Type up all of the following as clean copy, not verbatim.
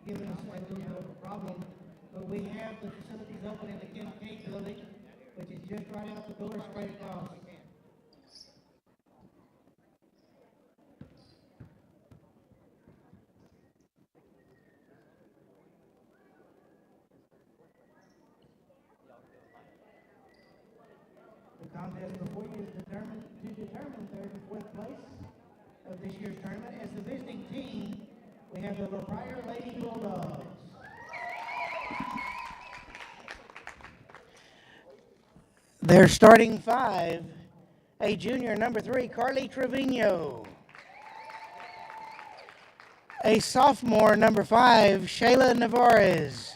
giving us a little bit of a problem. But we have the facilities open in the Kim K building, which is just right out the door, straight across. The contest before you is to determine third and fourth place of this year's tournament. As the visiting team, we have the Prior Lady Bulldogs. Their starting five, a junior, number 3, Carly Trevino. A sophomore, number 5, Shayla Navarez.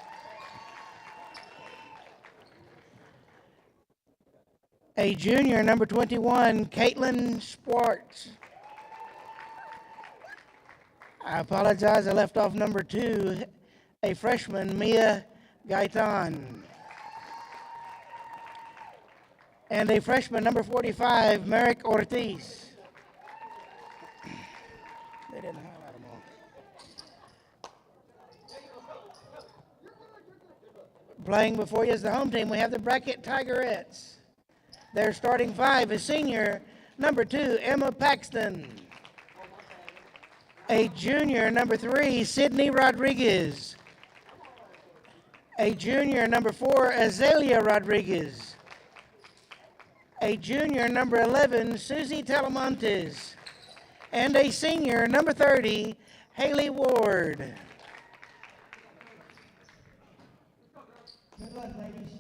A junior, number 21, Caitlin Swartz. I apologize, I left off number 2, a freshman, Mia Gaitan. And a freshman, number 45, Merrick Ortiz. They didn't highlight them all. Playing before you is the home team. We have the Brackett Tigerettes. Their starting five is senior, number 2, Emma Paxton. A junior, number 3, Sydney Rodriguez. A junior, number 4, Azalea Rodriguez. A junior, number 11, Susie Talamontes. And a senior, number 30, Haley Ward. Good luck, ladies.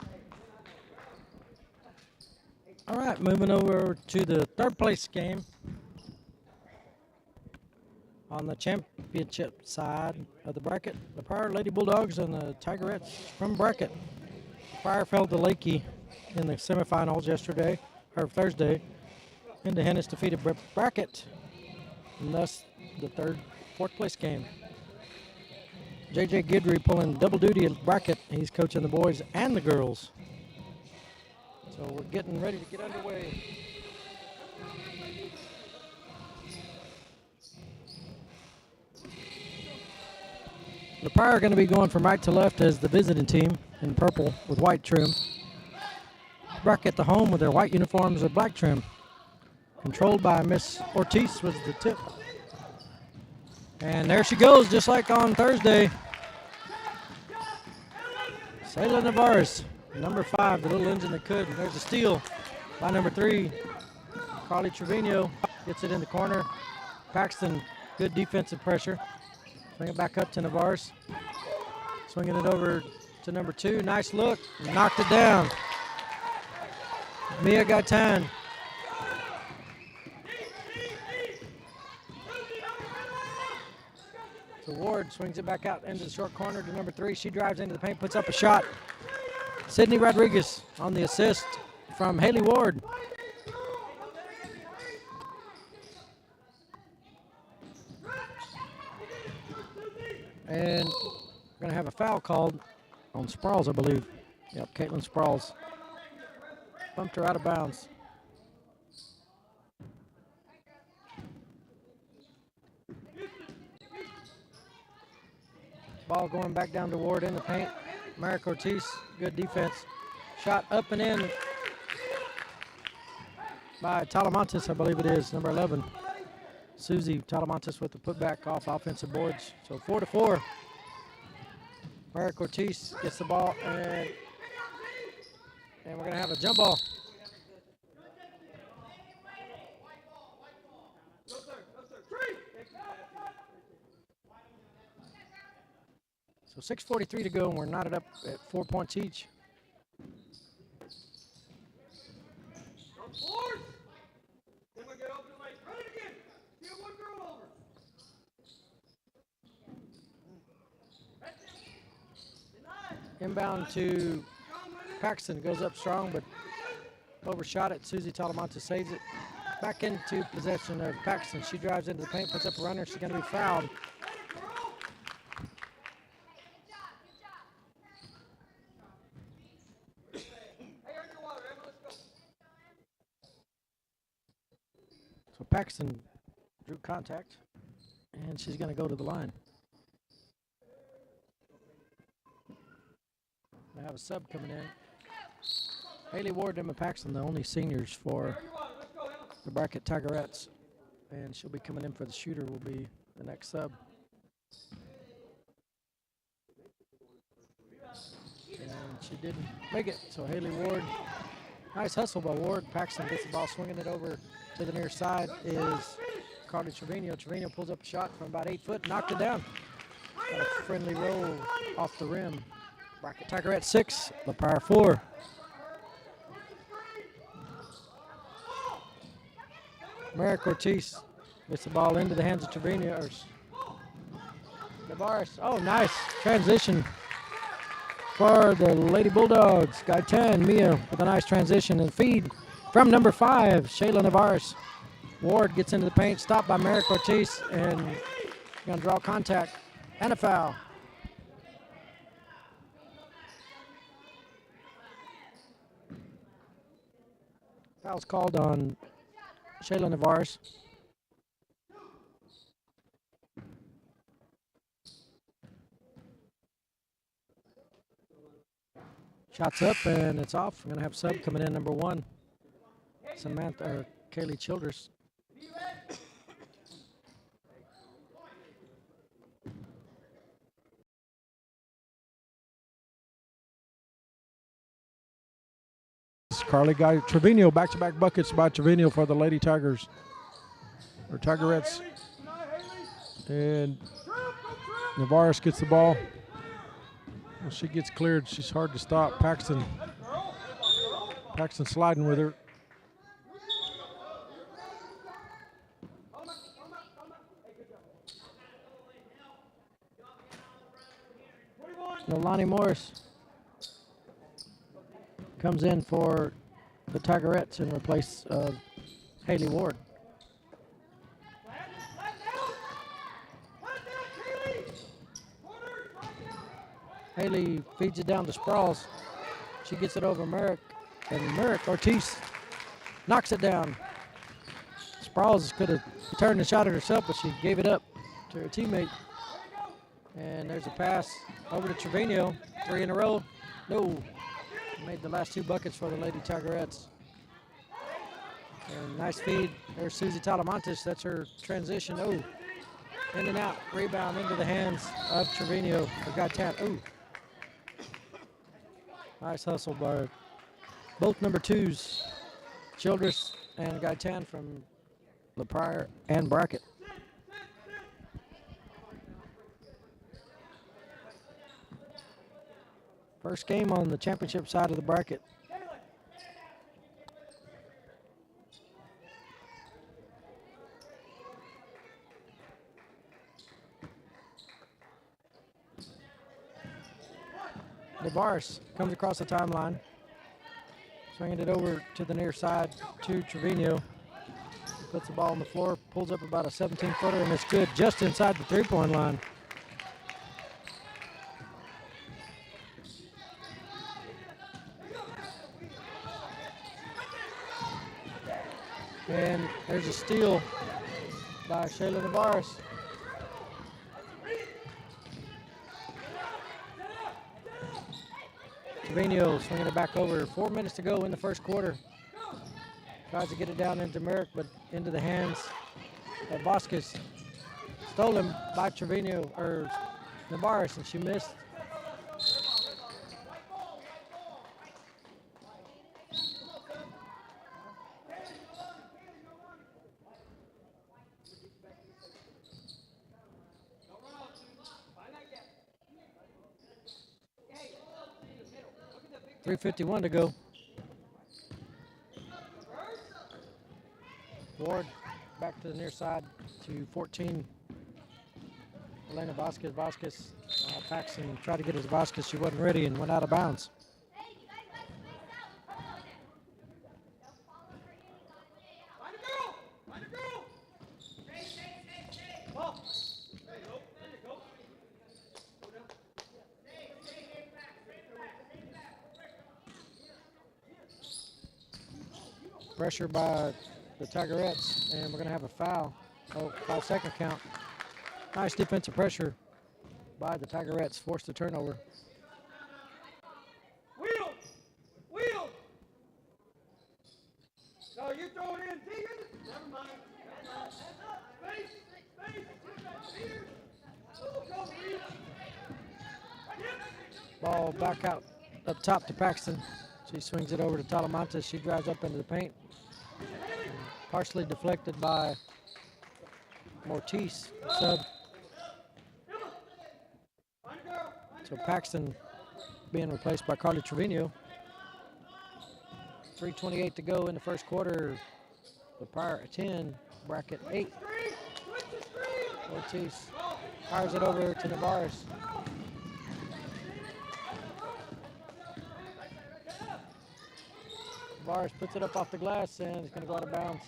All right, moving over to the third place game on the championship side of the bracket. The Prior Lady Bulldogs and the Tigerettes from bracket. Prior fell to Lakey in the semifinals yesterday, or Thursday. Independence defeated bracket, and thus the fourth place game. JJ Guidry pulling double duty at bracket. He's coaching the boys and the girls. So we're getting ready to get underway. The Prior are going to be going from right to left as the visiting team in purple with white trim. Bracket the home with their white uniforms with black trim. Controlled by Miss Ortiz was the tip. And there she goes, just like on Thursday. Sayla Navarez, number 5, the little engine that could. There's a steal by number 3. Carly Trevino gets it in the corner. Paxton, good defensive pressure. Bring it back up to Navarez. Swinging it over to number 2. Nice look. Knocked it down. Mia Gaitan. So Ward swings it back out into the short corner to number 3. She drives into the paint, puts up a shot. Sydney Rodriguez on the assist from Haley Ward. And we're going to have a foul called on Sprouls, I believe. Yep, Caitlin Sprouls. Bumped her out of bounds. Ball going back down to Ward in the paint. Merrick Ortiz, good defense. Shot up and in by Talamontes, I believe it is, number 11. Susie Talamontes with the putback off offensive boards. So 4-4. Merrick Ortiz gets the ball, and we're going to have a jump ball. So 6:43 to go, and we're knotted up at 4 points each. Inbound to Paxton, goes up strong, but overshot it. Susie Talamontes saves it. Back into possession of Paxton. She drives into the paint, puts up a runner. She's going to be fouled. So Paxton drew contact, and she's going to go to the line. They have a sub coming in. Haley Ward and Emma Paxton, the only seniors for the bracket Tigerettes. And she'll be coming in for the shooter, will be the next sub. And she didn't make it, so Haley Ward, nice hustle by Ward. Paxton gets the ball, swinging it over to the near side is Carly Trevino. Trevino pulls up a shot from about 8 foot, knocked it down. Got a friendly roll off the rim. Bracket Tigerette 6, La Prairie 4. Merrick Ortiz gets the ball into the hands of Trevino. Navarez. Oh, nice transition for the Lady Bulldogs. Gaetan Mia with a nice transition and feed from number 5, Shayla Navarez. Ward gets into the paint, stopped by Merrick Ortiz, and going to draw contact and a foul. Foul's called on Shayla Navarez. Shots up and it's off. We're going to have sub coming in, number 1, Samantha or Kaylee Childress. Carly Trevino, back-to-back buckets by Trevino for the Lady Tigers, or Tigerettes. And Navarez gets the ball. When she gets cleared, she's hard to stop. Paxton sliding with her. Nolani Morris comes in for the Tigerettes in replace of Haley Ward. Haley feeds it down to Sprouls. She gets it over Merrick, and Merrick Ortiz knocks it down. Sprouls could have turned and shot it herself, but she gave it up to her teammate. And there's a pass over to Trevino. 3 in a row. No. Made the last 2 buckets for the Lady Tigerettes. And nice feed. There's Susie Talamontes. That's her transition. Oh. In and out. Rebound into the hands of Trevino. For Gaetan. Oh. Nice hustle by both number 2s, Childress and Gaetan from La Prairie and Brackett. First game on the championship side of the bracket. Navarez comes across the timeline, swinging it over to the near side to Trevino. He puts the ball on the floor, pulls up about a 17-footer, and it's good just inside the three-point line. And there's a steal by Shayla Navarez. Trevino swinging it back over. 4 minutes to go in the first quarter. Tries to get it down into Merrick, but into the hands of Vasquez. Stolen by Trevino, or Navarez, and she missed. .351 to go. Ward back to the near side to 14. Elena Vasquez. Paxton tried to get his Vasquez. She wasn't ready and went out of bounds. Pressure by the Tigerettes, and we're going to have a foul. 5-second count. Nice defensive pressure by the Tigerettes. Forced the turnover. Ball back out up top to Paxton. She swings it over to Talamantes. She drives up into the paint. Partially deflected by Mortiz, sub. So Paxton being replaced by Carly Trevino. 3:28 to go in the first quarter. The Pryor 10, bracket 8. Ortiz fires it over to Navarez. Navarez puts it up off the glass and it's going to go out of bounds.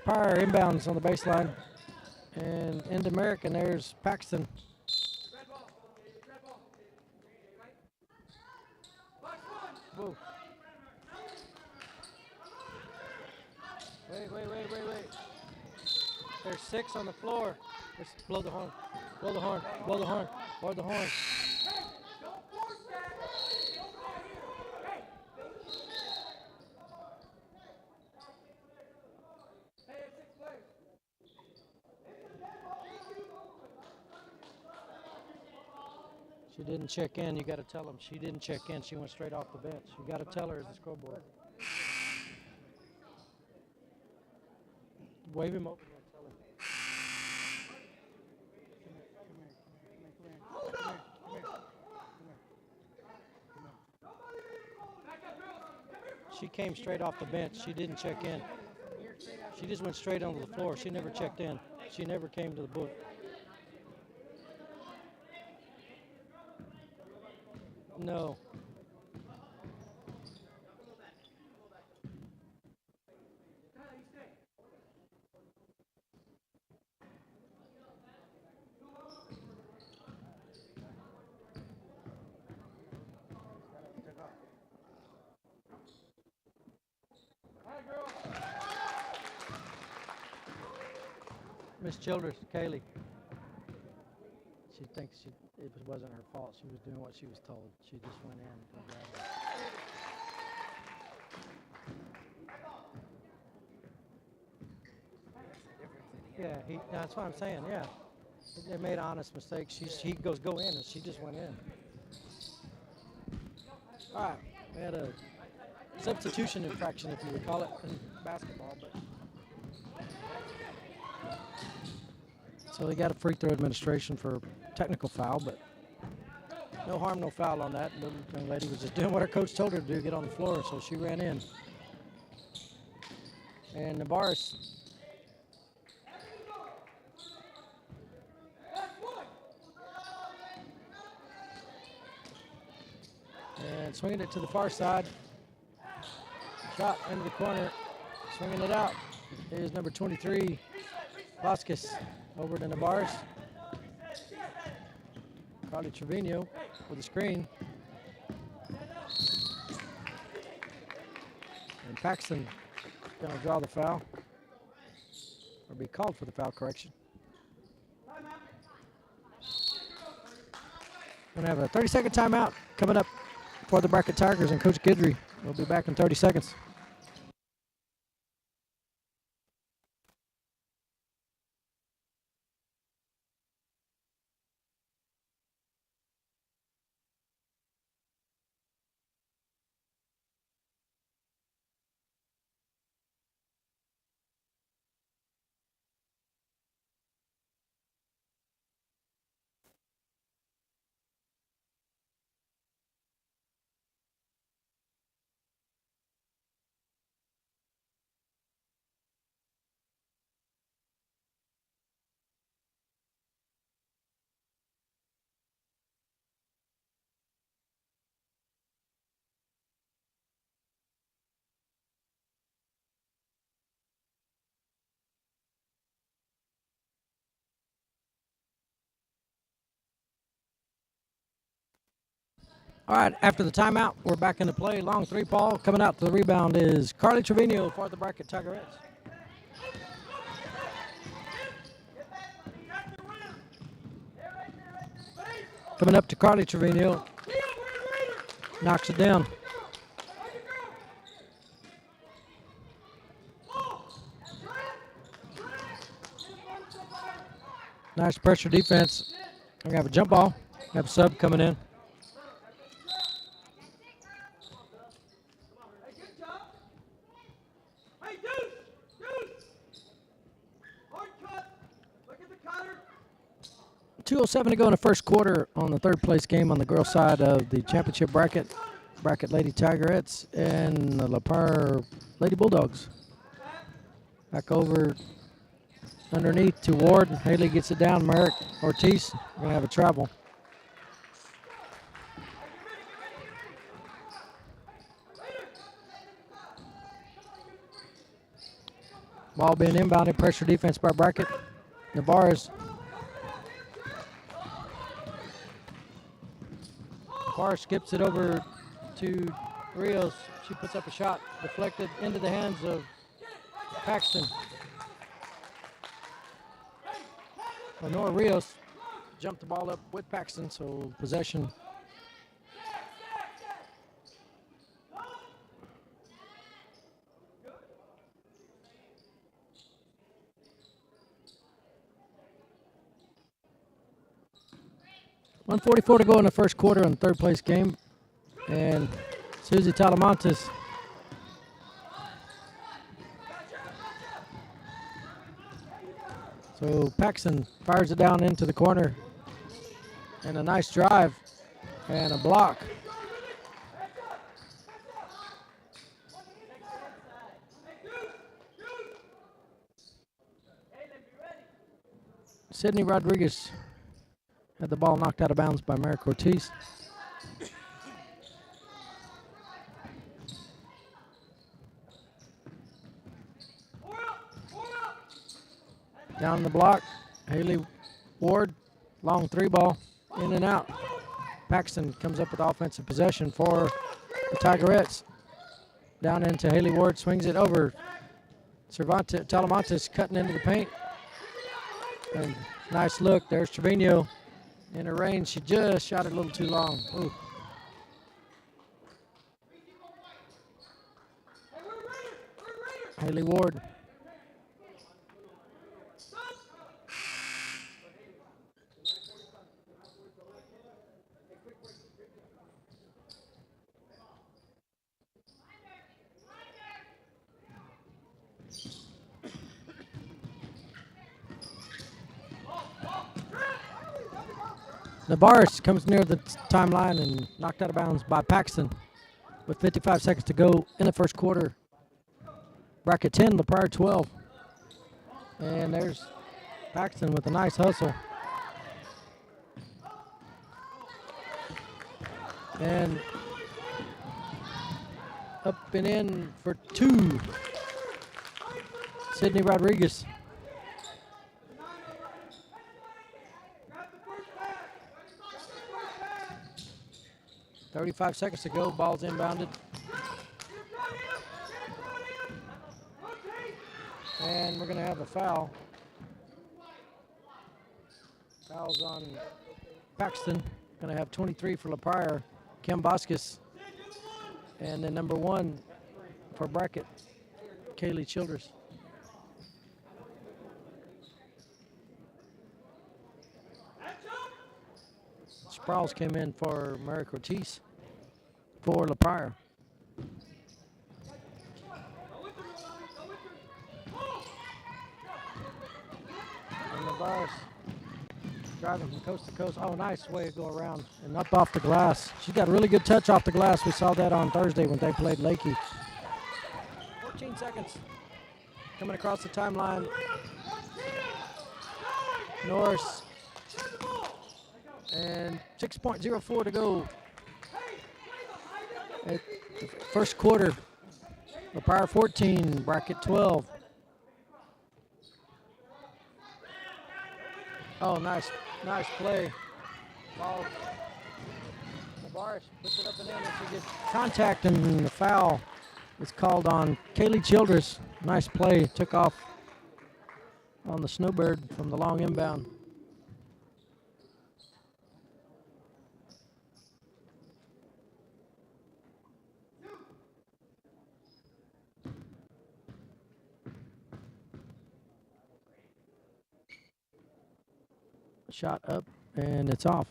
Pryor inbounds on the baseline, and into Merrick, and there's Paxton. Whoa. Wait. There's 6 on the floor. Just blow the horn. Blow the horn. Blow the horn. Blow the horn. She didn't check in. You got to tell them she didn't check in. She went straight off the bench. You got to tell her as the scoreboard. Wave him open and tell him. She came straight off the bench. She didn't check in. She just went straight onto the floor. She never checked in. She never came to the book. No. Miss Childers, Kaylee. She thinks it wasn't her fault. She was doing what she was told. She just went in and grabbed it. Yeah, that's what I'm saying, yeah. They made an honest mistake. He goes, go in, and she just went in. All right, we had a substitution infraction, if you would call it, in basketball. But so they got a free throw administration for technical foul, but no harm, no foul on that. The young lady was just doing what her coach told her to do, get on the floor, so she ran in. And Navarez and swinging it to the far side. Shot into the corner, swinging it out. Here's number 23, Vasquez, over to Navarez. Carly Trevino with a screen. And Paxton going to draw the foul, or be called for the foul correction. Going to have a 30-second timeout coming up for the Bracket Tigers and Coach Guidry. We'll be back in 30 seconds. All right, after the timeout, we're back into play. Long three, Paul. Coming out to the rebound is Carly Trevino for the Bracket Tigerettes. Coming up to Carly Trevino. Knocks it down. Nice pressure defense. We're going to have a jump ball. Have a sub coming in. Hey, good job. Hey, Deuce. Hard cut. Look at the cutter. 2:07 to go in the first quarter on the third place game on the girls' side of the championship bracket. Bracket Lady Tigerettes and the La Par Lady Bulldogs. Back over underneath to Ward. Haley gets it down. Merrick Ortiz going to have a travel. Ball being inbounded. Pressure defense by bracket. Navarez. Navarez skips it over to Rios. She puts up a shot. Deflected into the hands of Paxton. Lenore Rios jumped the ball up with Paxton, so possession. .144 to go in the first quarter on the third place game. And Swtjc Talamantes so Paxton fires it down into the corner. And a nice drive and a block. Sydney Rodriguez had the ball knocked out of bounds by Merrick Ortiz. Down the block, Haley Ward, long three ball, in and out. Paxton comes up with offensive possession for the Tigerettes. Down into Haley Ward, swings it over. Talamantes cutting into the paint. And nice look, there's Trevino in her range. She just shot it a little too long. Ooh. Haley Ward. Navarez comes near the timeline and knocked out of bounds by Paxton with 55 seconds to go in the first quarter. Bracket 10, the prior 12. And there's Paxton with a nice hustle. And up and in for two. Sydney Rodriguez. 35 seconds to go, ball's inbounded. And we're gonna have a foul. Foul's on Paxton. Gonna have 23 for La Pryor, Kim Boscus. And then number 1 for bracket, Kaylee Childress. Sprouse came in for Merrick Ortiz for La Pryor. And Navarez driving from coast to coast. Oh, nice way to go around and up off the glass. She's got a really good touch off the glass. We saw that on Thursday when they played Lakey. 14 seconds. Coming across the timeline. Norris. And 6.04 to go. At the first quarter. La Pryor 14, bracket 12. Oh, nice play. Ball. Navarez puts it up and in, and she gets contact, and the foul is called on Kaylee Childress. Nice play, took off on the Snowbird from the long inbound. Shot up, and it's off.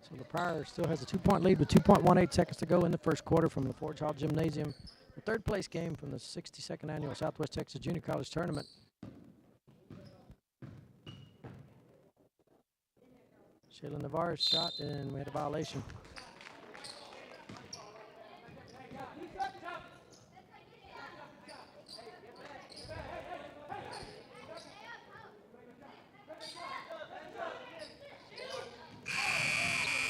So the Pryor still has a 2-point lead with 2.18 seconds to go in the first quarter from the Forge Hall Gymnasium. The third place game from the 62nd Annual Southwest Texas Junior College Tournament. Shayla Navarre's shot, and we had a violation.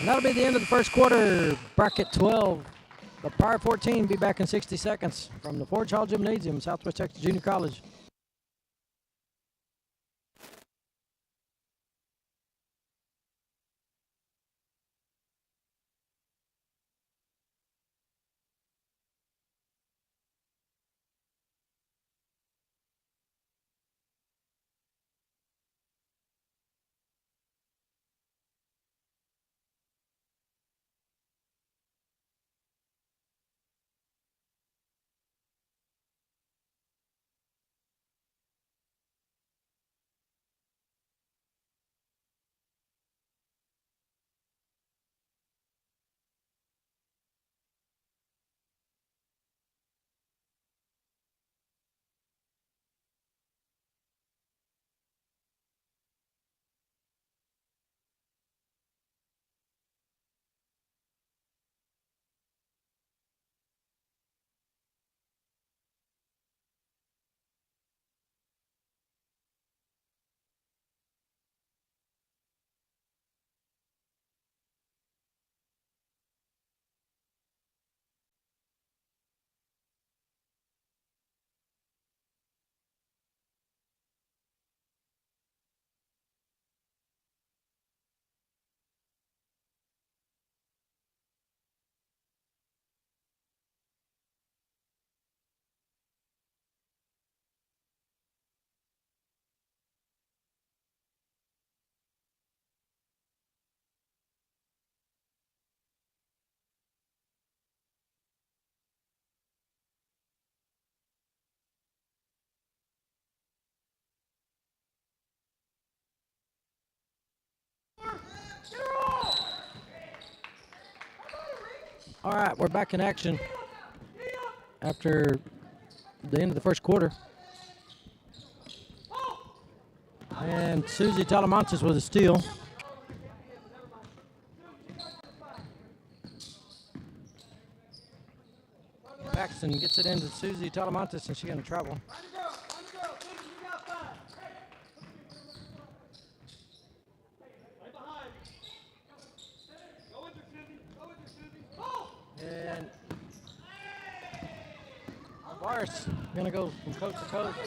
And that'll be the end of the first quarter. Bracket 12. The Pryor 14 be back in 60 seconds from the Forge Hall Gymnasium, Southwest Texas Junior College. All right, we're back in action after the end of the first quarter. And Susie Talamantes with a steal. Paxton gets it into Susie Talamantes, and she's going to travel. And Navarre's going to go from coast to coast.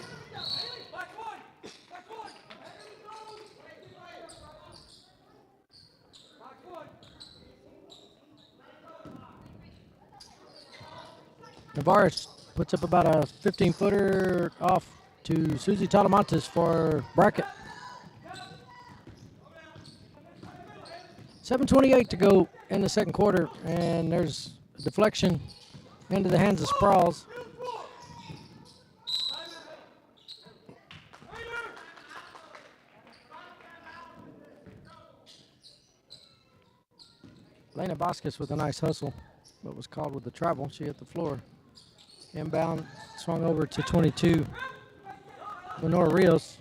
Navarre puts up about a 15-footer off to Susie Talamantes for bracket. 7:28 to go in the second quarter, and there's a deflection into the hands of Sprawls. Lena Vasquez with a nice hustle, but was called with the travel. She hit the floor. Inbound, swung over to 22. Lenora Rios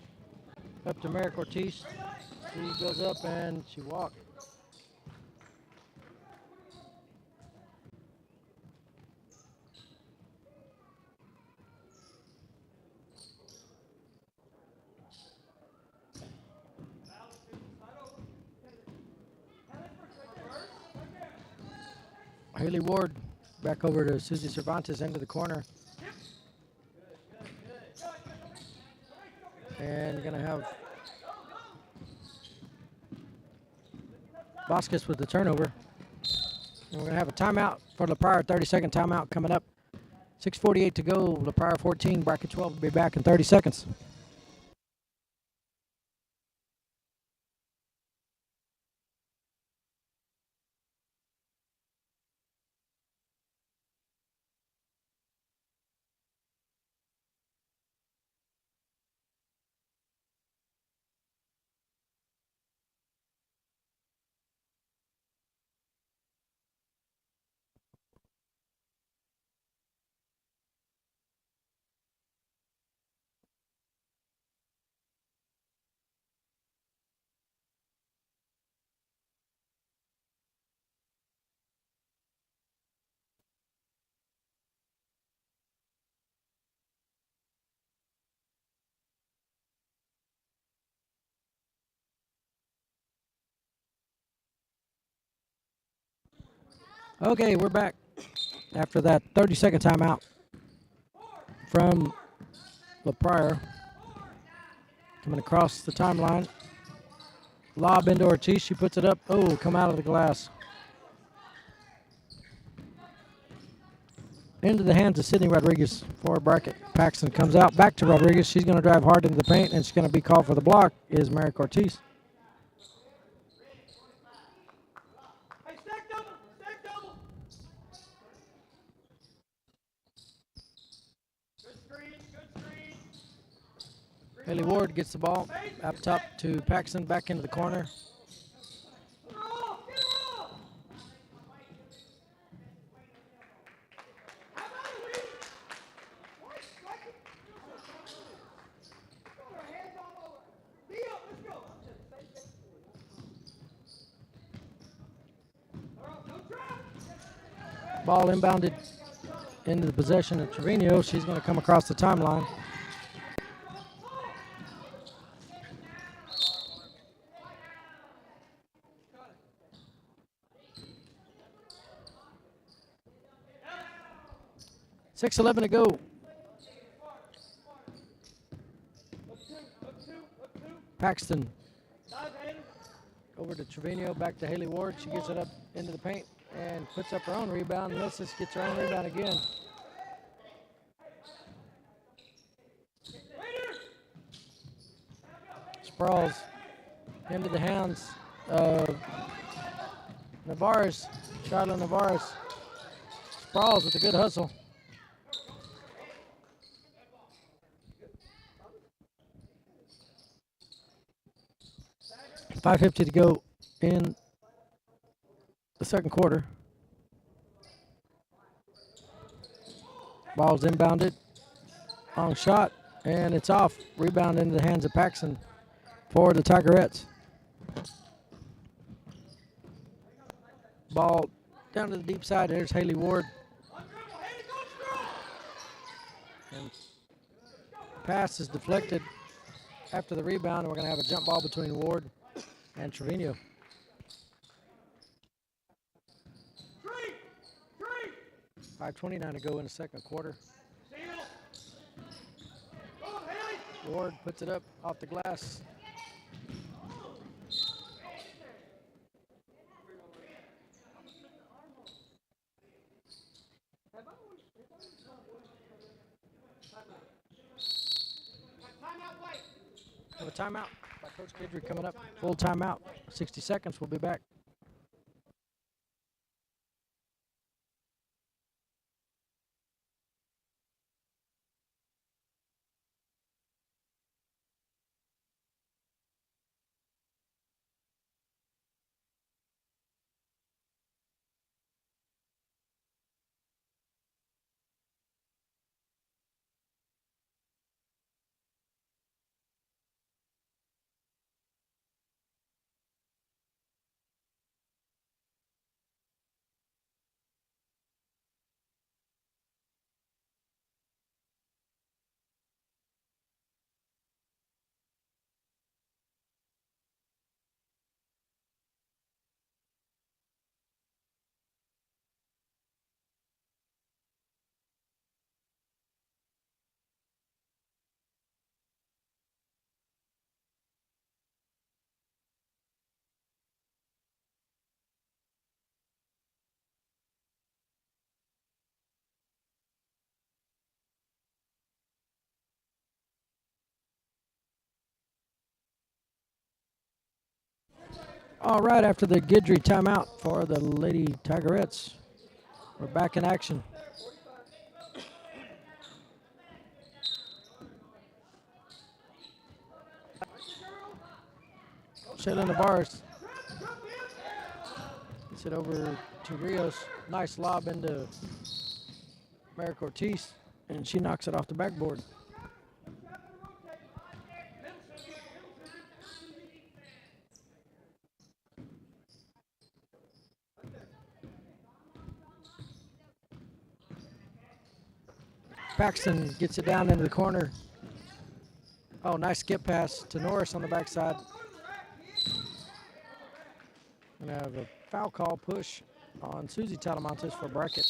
up to Merrick Ortiz. She goes up and she walked. Haley Ward back over to Susie Cervantes into the corner. And you're going to have Vasquez with the turnover. And we're going to have a timeout for La Pryor, 30-second timeout coming up. 6:48 to go. La Pryor 14, bracket 12 will be back in 30 seconds. Okay, we're back after that 30-second timeout from LaPrior. Coming across the timeline. Lob into Ortiz. She puts it up. Oh, come out of the glass. Into the hands of Sydney Rodriguez for a bracket. Paxton comes out back to Rodriguez. She's going to drive hard into the paint, and she's going to be called for the block is Merrick Ortiz. Hey, stack double. Stack double. Good screen. Good screen. Haley Ward gets the ball up top to Paxton, back into the corner. Get off. Get off. How about it, Lee? What? Strike it. Put our hands all over. Leo, let's go. All right, no trap. Ball inbounded into the possession of Trevino. She's going to come across the timeline. .6:11 to go. Paxton over to Trevino, back to Haley Ward. She gets it up into the paint and puts up her own rebound. Misses, gets her own rebound again. Sprawls into the hands of Navarez, Charlotte Navarez. Sprawls with a good hustle. 5:50 to go in the second quarter. Ball's inbounded. Long shot, and it's off. Rebound into the hands of Paxton for the Tigerettes. Ball down to the deep side. There's Haley Ward. And pass is deflected after the rebound, and we're going to have a jump ball between Ward and Trevino. 5:29 to go in the second quarter. Ward puts it up off the glass. Have a timeout by Coach Kidry coming up. Full timeout. 60 seconds. We'll be back. All right, after the Guidry timeout for the Lady Tigerettes, we're back in action. Shayla Navarez gets it over to Rios. Nice lob into Merrick Ortiz, and she knocks it off the backboard. Paxton gets it down into the corner. Oh, nice skip pass to Norris on the backside. Gonna have a foul call push on Susie Talamantes for bracket.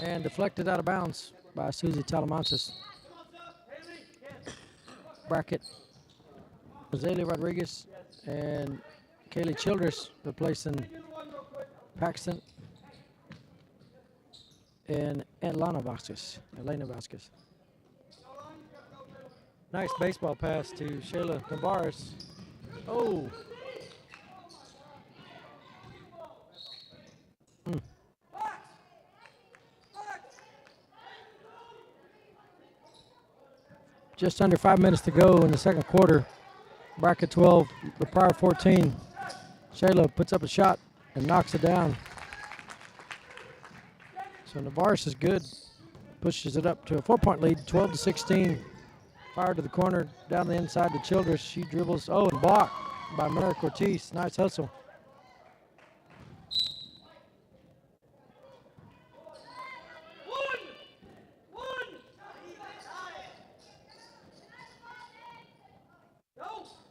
And deflected out of bounds by Susie Talamantes. Bracket, Azalea Rodriguez and Kaylee Childress replacing Paxton and Elena Vasquez. Nice baseball pass to Shayla Navarez. Oh. Just under 5 minutes to go in the second quarter. Bracket 12, the prior 14. Shayla puts up a shot and knocks it down. So Navarez is good. Pushes it up to a 4-point lead, 12-16. Fire to the corner, down the inside to Childress. She dribbles, and blocked by Merrick Ortiz. Nice hustle.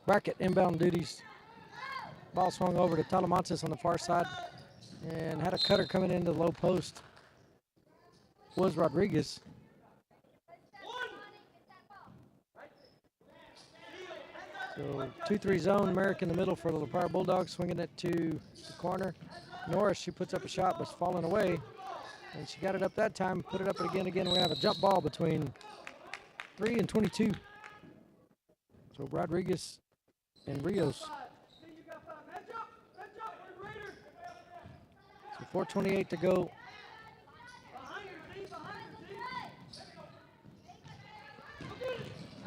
Bracket inbound duties. Ball swung over to Talamantes on the far side and had a cutter coming into the low post. Was Rodriguez. So 2-3 zone, Merrick in the middle for the LaPrire Bulldogs, swinging it to the corner. Norris, she puts up a shot, but it's falling away. And she got it up that time, put it up again. We have a jump ball between 3 and 22. So Rodriguez and Rios. So 4:28 to go.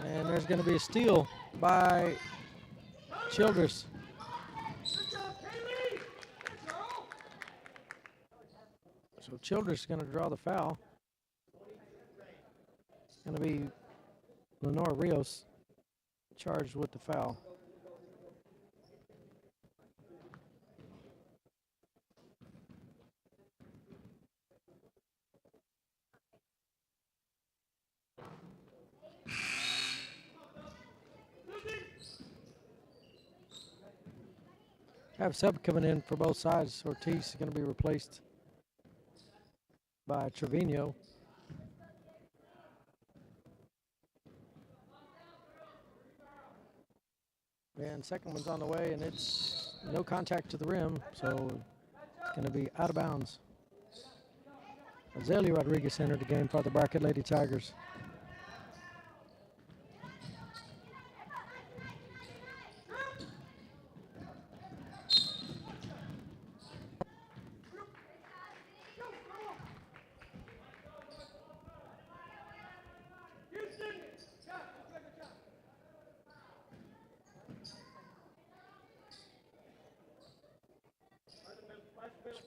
And there's going to be a steal by Childress. So Childress is going to draw the foul. It's going to be Lenora Rios charged with the foul. Have sub coming in for both sides. Ortiz is going to be replaced by Trevino. And second one's on the way, and it's no contact to the rim, so it's going to be out of bounds. Azalea Rodriguez entered the game for the Bracket Lady Tigers.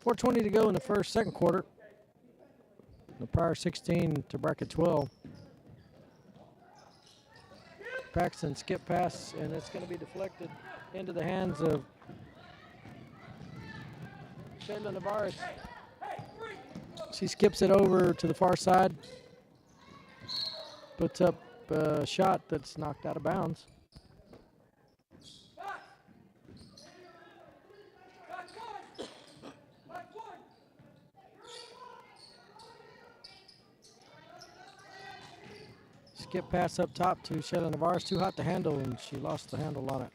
.420 to go in the second quarter. The prior 16 to bracket 12. Paxton skip pass, and it's going to be deflected into the hands of Shayla Navarez. She skips it over to the far side, puts up a shot that's knocked out of bounds. Skip pass up top to Shayla Navarez, too hot to handle, and she lost the handle on it.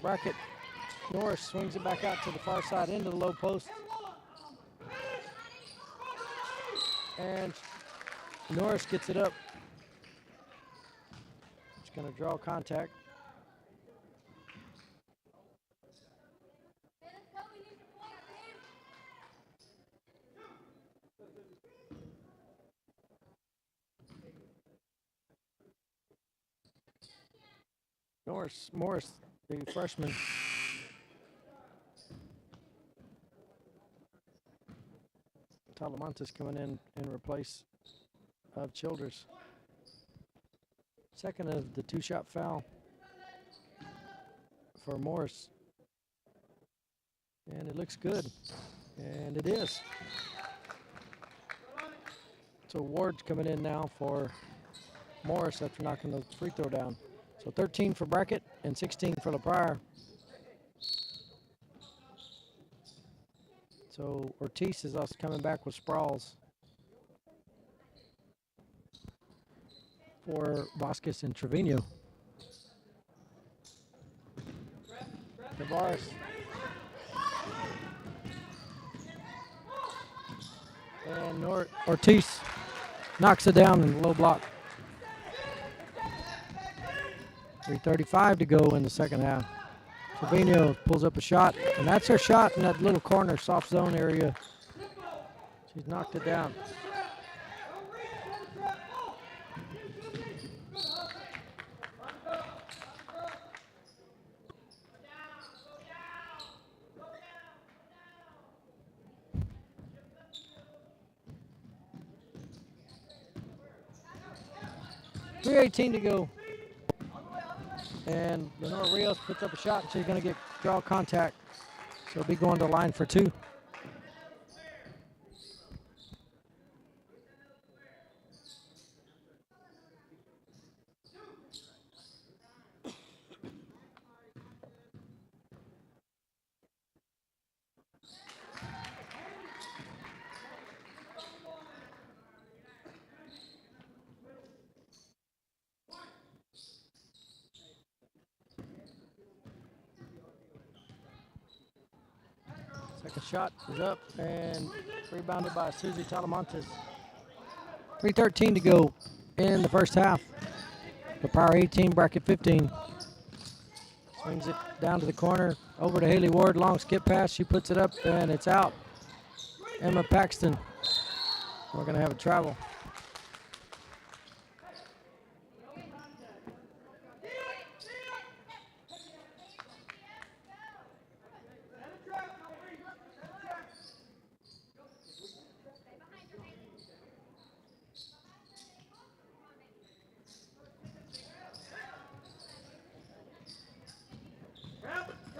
Bracket, Norris swings it back out to the far side into the low post. And Norris gets it up. It's going to draw contact. Morris, the freshman. Talamantes coming in replace of Childers. Second of the two-shot foul for Morris. And it looks good. And it is. So Ward's coming in now for Morris after knocking the free throw down. So 13 for Brackett and 16 for LaPrire. So Ortiz is also coming back with Sprawls for Vasquez and Trevino. Tavares. And Ortiz knocks it down in the low block. 3:35 to go in the second half. Trevino pulls up a shot, and that's her shot in that little corner, soft zone area. She's knocked it down. .318 to go. And Lenora Rios puts up a shot, and she's going to draw contact. So it'll be going to the line for two. Second shot is up and rebounded by Susie Talamantes. 3:13 to go in the first half. The Power 18, Bracket 15. Swings it down to the corner, over to Haley Ward, long skip pass. She puts it up and it's out. Emma Paxton. We're going to have a travel.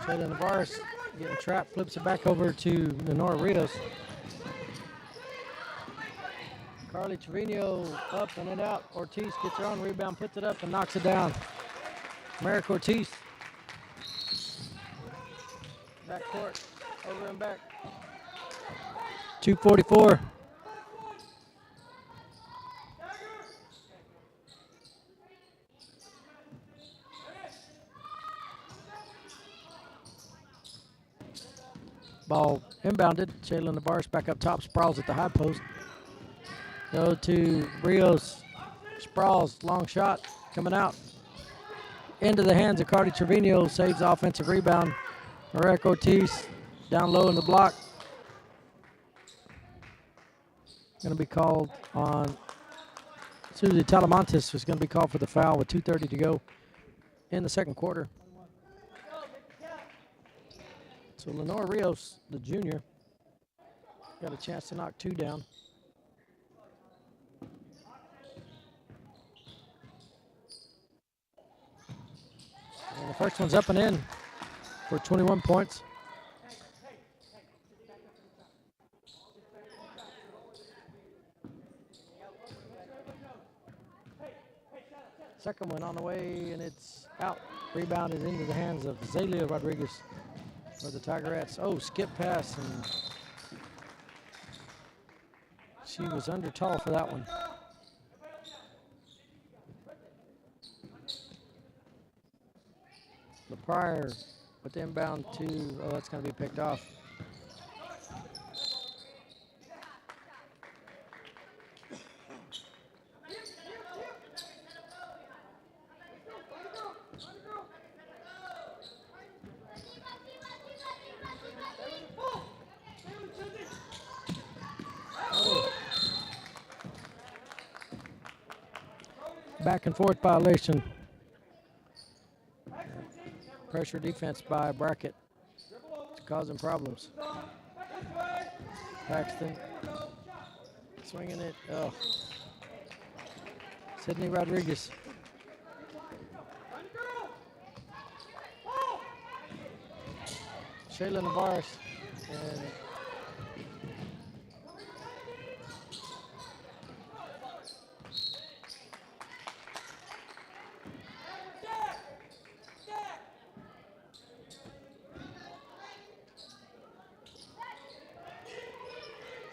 Jayla Navarez getting trapped, flips it back over to Lenora Rios. Carly Trevino up and then out. Ortiz gets her own rebound, puts it up and knocks it down. Merrick Ortiz. Back court, over and back. 2:44. Ball inbounded. Jalen Navarez back up top. Sprawls at the high post. Go to Rios. Sprawls, long shot, coming out. Into the hands of Cardi Trevino. Saves the offensive rebound. Marek Ortiz down low in the block. Going to be called on Susie Talamantes. Was going to be called for the foul with 2:30 to go in the second quarter. So Lenora Rios, the junior, got a chance to knock two down. And the first one's up and in for 21 points. Second one on the way, and it's out. Rebounded into the hands of Zalia Rodriguez for the Tigerettes. Oh, skip pass, and she was under tall for that one. LaPrire with the inbound to, oh, that's going to be picked off. Back and forth violation. Pressure defense by Brackett. It's causing problems. Paxton Swinging it. Oh. Sydney Rodriguez. Shayla Navarez. And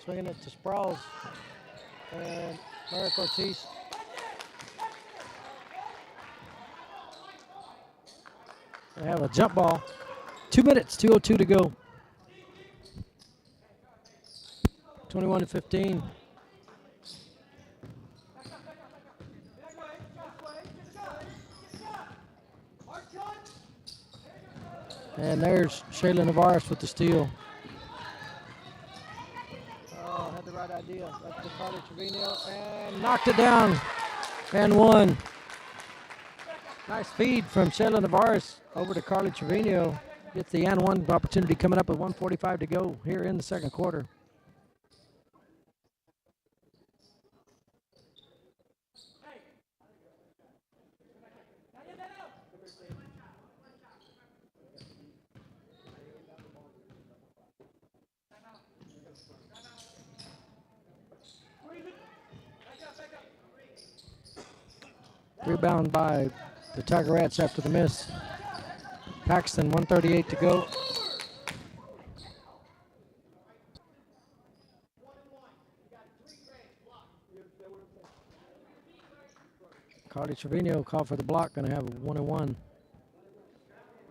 swinging it to Sprouls. And Merrick Ortiz. They have a jump ball. 2 minutes, 2:02 to go. 21-15. And there's Shayla Navarez with the steal. Oh, had the right idea. Left to Carly Trevino and knocked it down and won. Nice feed from Shayla Navarez over to Carly Trevino. Gets the and one opportunity coming up with 1:45 to go here in the second quarter. Rebound by the Tigerettes after the miss. Paxton, 1:38 to go. Carly Trevino called for the block, going to have a 1-and-1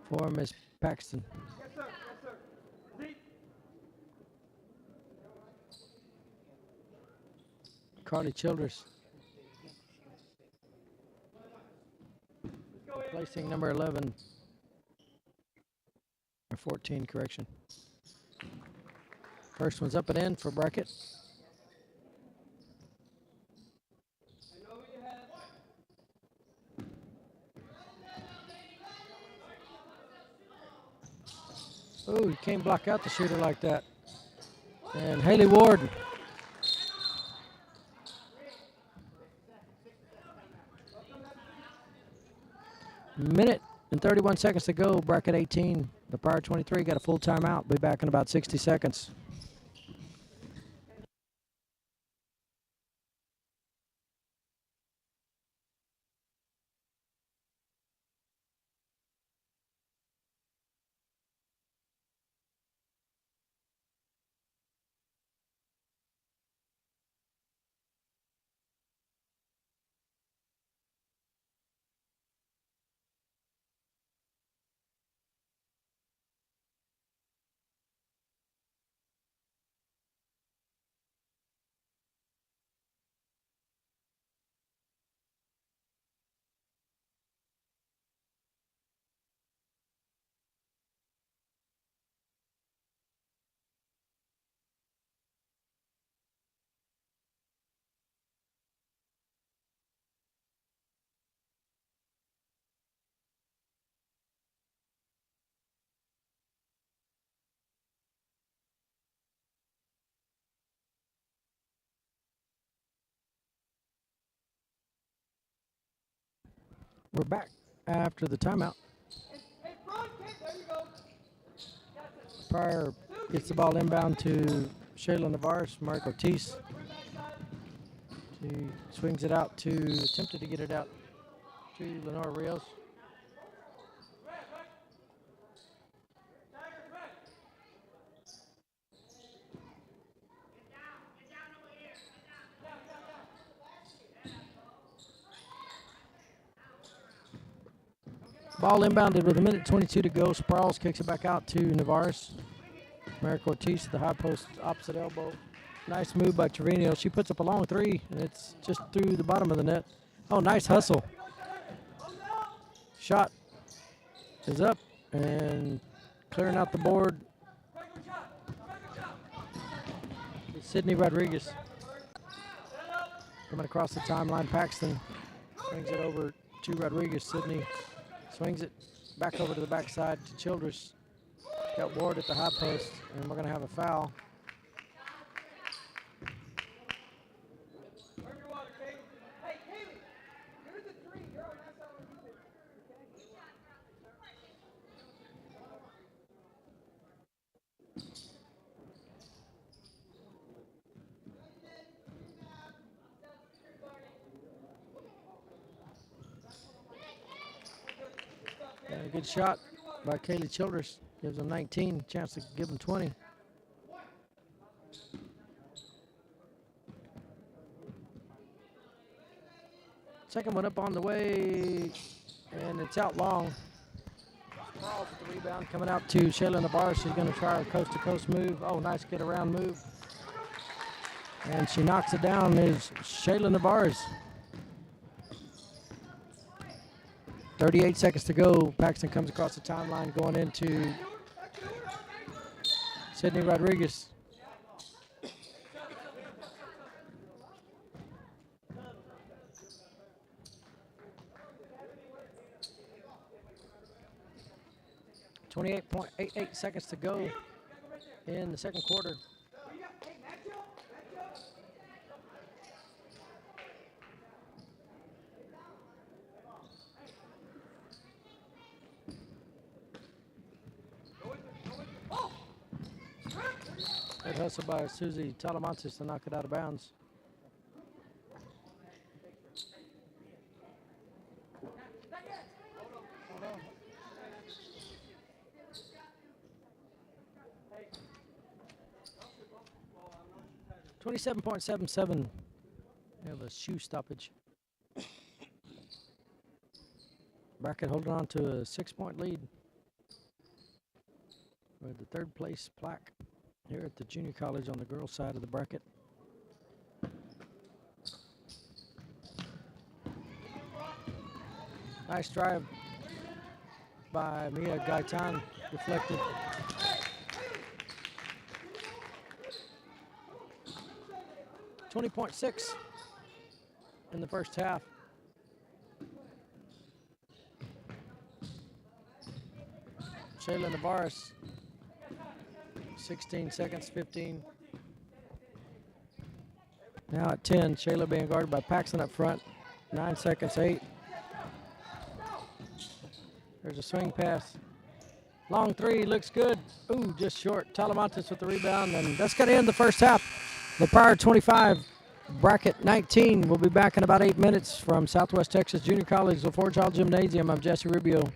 for Miss Paxton. Yes, sir. Yes, sir. Deep. Carly Childress placing number 11 or 14, correction. First one's up and in for Brackett. Oh, you can't block out the shooter like that. And Haley Ward. Minute and 31 seconds to go. Bracket 18. The Pryor 23 got a full timeout. Be back in about 60 seconds. We're back after the timeout. Hey, front kick. There you go. Pryor gets the ball inbound to Shayla Navarez, Mark Ortiz. She swings it out to, attempted to get it out to Lenore Rios. Ball inbounded with 1:22 to go. Sprouls kicks it back out to Navarez. Merrick Ortiz to the high post, opposite elbow. Nice move by Trevino. She puts up a long three, and it's just through the bottom of the net. Oh, nice hustle. Shot is up and clearing out the board. It's Sydney Rodriguez. Coming across the timeline, Paxton brings it over to Rodriguez. Sydney swings it back over to the backside to Childress. Got Ward at the high post, and we're going to have a foul. A good shot by Kaylee Childers. Gives them 19. Chance to give them 20. Second one up on the way, and it's out long. Charles with the rebound coming out to Shayla Navarre. She's going to try a coast-to-coast move. Oh, nice get-around move. And she knocks it down. Is Shayla Navarre. 38 seconds to go. Paxton comes across the timeline going into Sydney Rodriguez. .88 seconds to go in the second quarter. Good hustle by Susie Talamantes to knock it out of bounds. .77. We have a shoe stoppage. Bracket holding on to a 6-point lead with the third place plaque here at the junior college on the girls' side of the bracket. Nice drive by Mia Gaitan, deflected. .6 in the first half. Shayla Navarre, 16 seconds, 15. Now at 10, Shayla being guarded by Paxton up front. 9 seconds, 8. There's a swing pass. Long three, looks good. Ooh, just short. Talamantes with the rebound, and that's going to end the first half. The Pryor 25, bracket 19. We'll be back in about 8 minutes from Southwest Texas Junior College, the Ford Hall Gymnasium. I'm Jesse Rubio.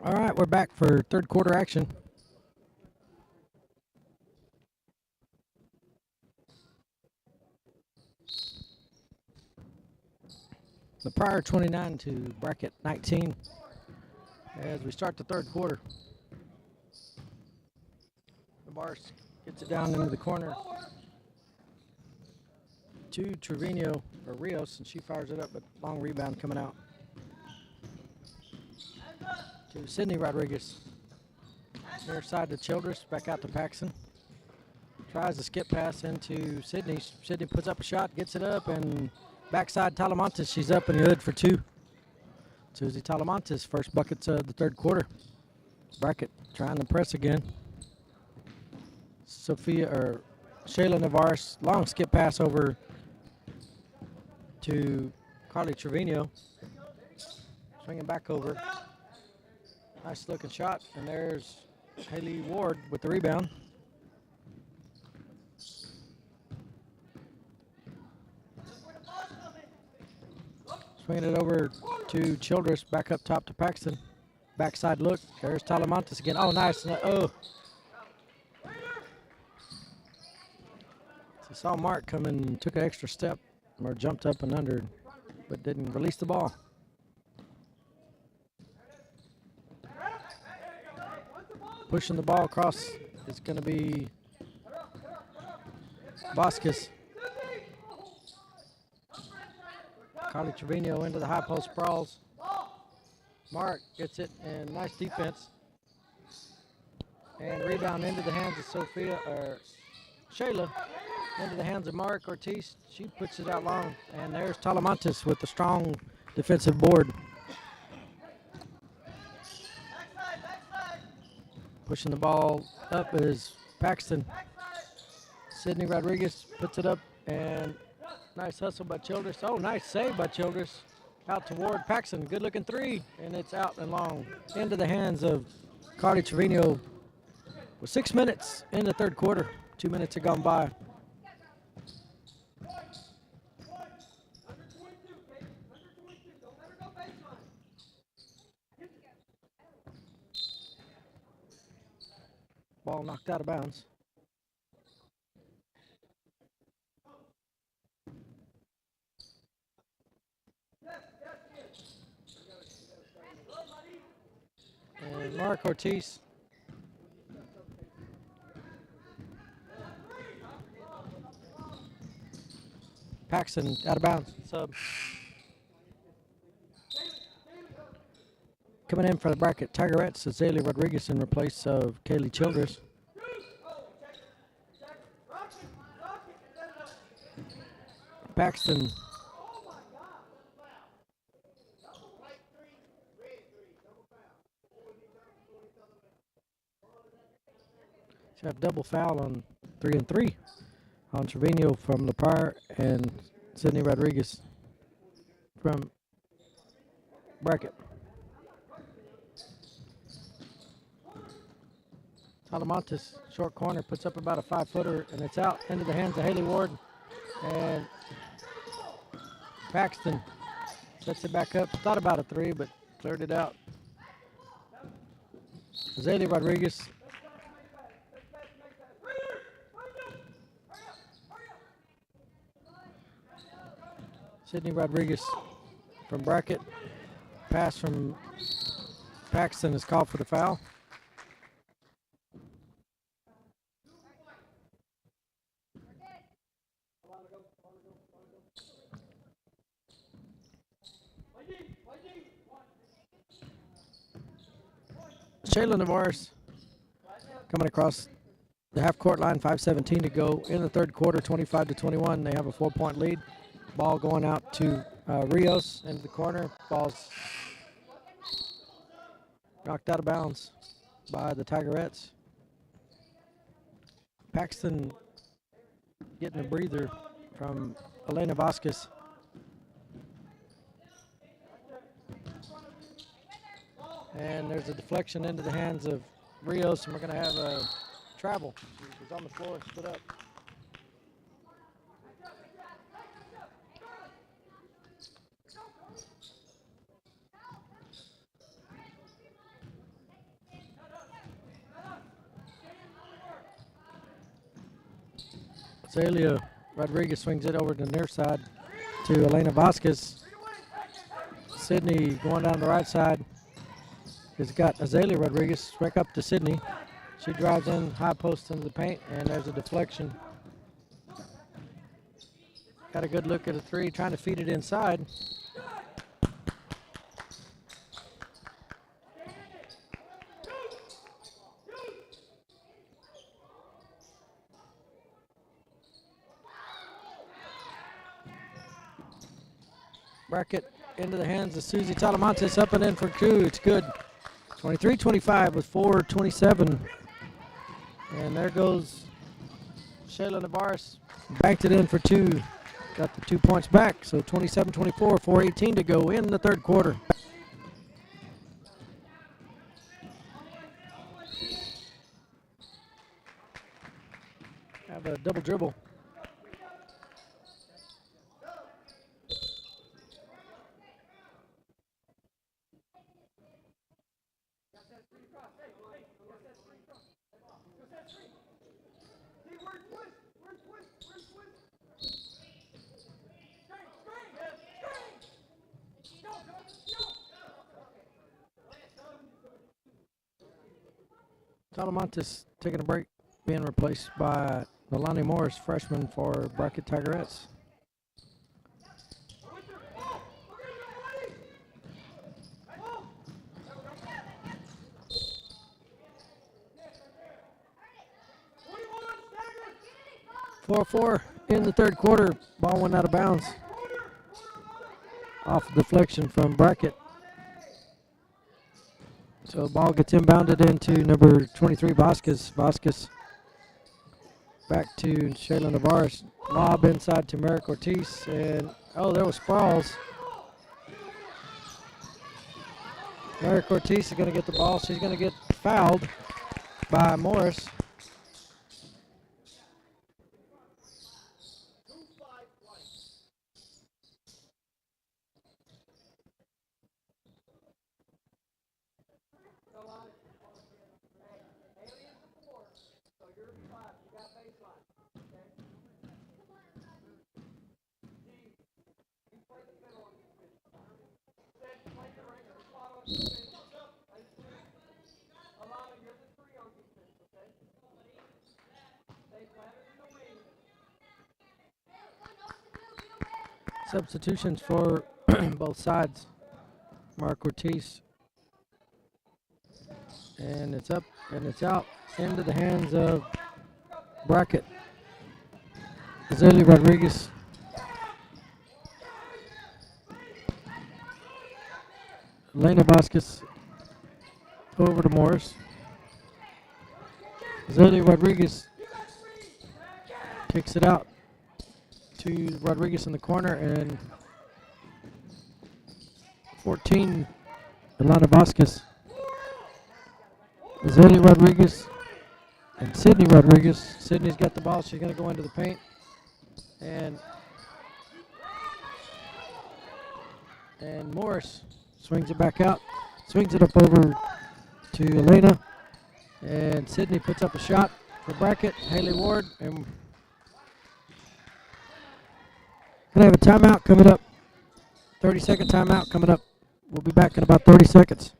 All right, we're back for third quarter action. The Pryor 29 to Bracket 19 as we start the third quarter. Navarre gets it down into the corner to Trevino or Rios, and she fires it up, but long rebound coming out to Sydney Rodriguez. Near side to Childress, back out to Paxson. Tries to skip pass into Sydney. Sydney puts up a shot, gets it up, and backside Talamantes. She's up in the hood for two. Susie Talamantes, first buckets of the third quarter. Bracket trying to press again. Shayla Navarre, long skip pass over to Carly Trevino. Swinging back over. Nice looking shot, and there's Haley Ward with the rebound. Swinging it over to Childress, back up top to Paxton. Backside look, there's Talamantes again. Oh, nice. Oh. So saw Mark come in and took an extra step, or jumped up and under, but didn't release the ball. Pushing the ball across is going to be Vasquez. Carly Trevino into the high post sprawls. Mark gets it, and nice defense. And rebound into the hands of Shayla. Into the hands of Mark Ortiz. She puts it out long, and there's Talamantes with the strong defensive board. Pushing the ball up is Paxton. Sydney Rodriguez puts it up, and nice hustle by Childress. Oh, nice save by Childress. Out toward Paxton. Good looking three, and it's out and long. Into the hands of Carly Trevino with 6 minutes in the third quarter. 2 minutes have gone by. Ball knocked out of bounds. And Mark Ortiz. Paxton out of bounds. Sub. Coming in for the Bracket Tigerettes, Azalea Rodriguez in place of Kaylee Childress. Paxton. She had a double foul on 3-3 on Trevino from La Pryor and Sydney Rodriguez from Bracket. Talamantes, short corner, puts up about a 5-footer, and it's out into the hands of Haley Ward. And Paxton sets it back up. Thought about a three, but cleared it out. Azalea Rodriguez. Sydney Rodriguez from Bracket. Pass from Paxton is called for the foul. Shayla Navarre coming across the half-court line, 5:17 to go in the third quarter, 25-21. They have a 4-point lead. Ball going out to Rios into the corner. Ball's knocked out of bounds by the Tigerettes. Paxton getting a breather from Elena Vasquez. And there's a deflection into the hands of Rios, and we're going to have a travel. She's on the floor, stood up. Azalea Rodriguez swings it over to the near side to Elena Vasquez. Sydney going down the right side has got Azalea Rodriguez back up to Sydney. She drives in high post into the paint, and there's a deflection. Got a good look at a three, trying to feed it inside. Bracket into the hands of Susie Talamantes, up and in for two. It's good. 23-25 with 4:27. And there goes Shayla Navarez. Banked it in for two. Got the 2 points back. So 27-24, 4:18 to go in the third quarter. Have a double dribble. Talamantes taking a break, being replaced by Nolani Morris, freshman for Bracket Tigerettes. Four in the third quarter. Ball went out of bounds. Off deflection from Bracket. So ball gets inbounded into number 23, Vasquez. Vasquez back to Shayla Navarez. Lob inside to Merrick Ortiz. And, oh, there was Sprawls. Merrick Ortiz is going to get the ball. She's going to get fouled by Morris. Substitutions for both sides. Mark Ortiz. And it's up and it's out into the hands of Bracket. Azalea Rodriguez. Elena Vasquez over to Morris. Azalea Rodriguez kicks it out to Rodriguez in the corner, and 14, Elena Vasquez. Azalea Rodriguez and Sydney Rodriguez. Sydney's got the ball. She's going to go into the paint. And Morris swings it back out. Swings it up over to Elena. And Sydney puts up a shot for Bracket. Haley Ward. And gonna have a timeout coming up. 30-second timeout coming up. We'll be back in about 30 seconds.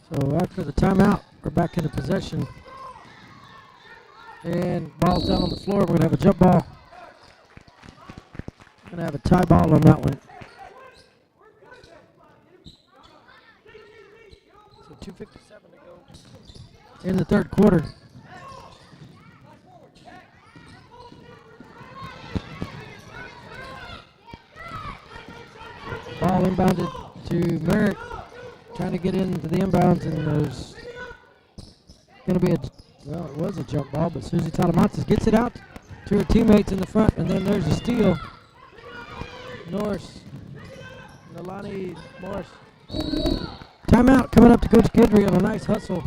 So after the timeout, we're back into possession. And ball's down on the floor. We're going to have a jump ball. Gonna have a tie ball on that one. So 2:57 to go in the third quarter. Ball inbounded to Merrick, trying to get into the inbounds, and there's going to be it was a jump ball, but Swtjc Talamantes gets it out to her teammates in the front, and then there's a steal. Nolani Morris. Timeout coming up to Coach Guidry on a nice hustle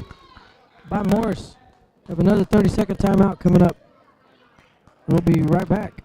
by Morris. Have another 30-second timeout coming up. We'll be right back.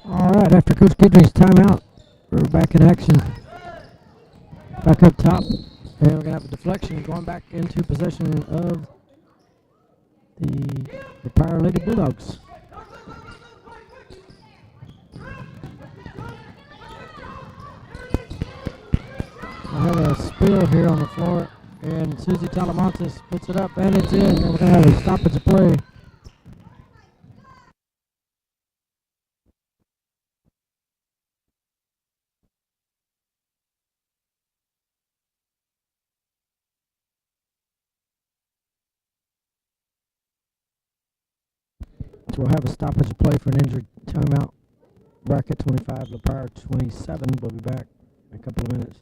All right, after Coach Guidry's timeout, we're back in action. Back up top, and we're going to have a deflection going back into possession of the Power Lady Bulldogs. I have a spill here on the floor, and Swtjc Talamantes puts it up, and it's in, and we're going to have a stoppage play. So we'll have a stoppage play for an injured timeout. Bracket 25, La Power 27. We'll be back in a couple of minutes.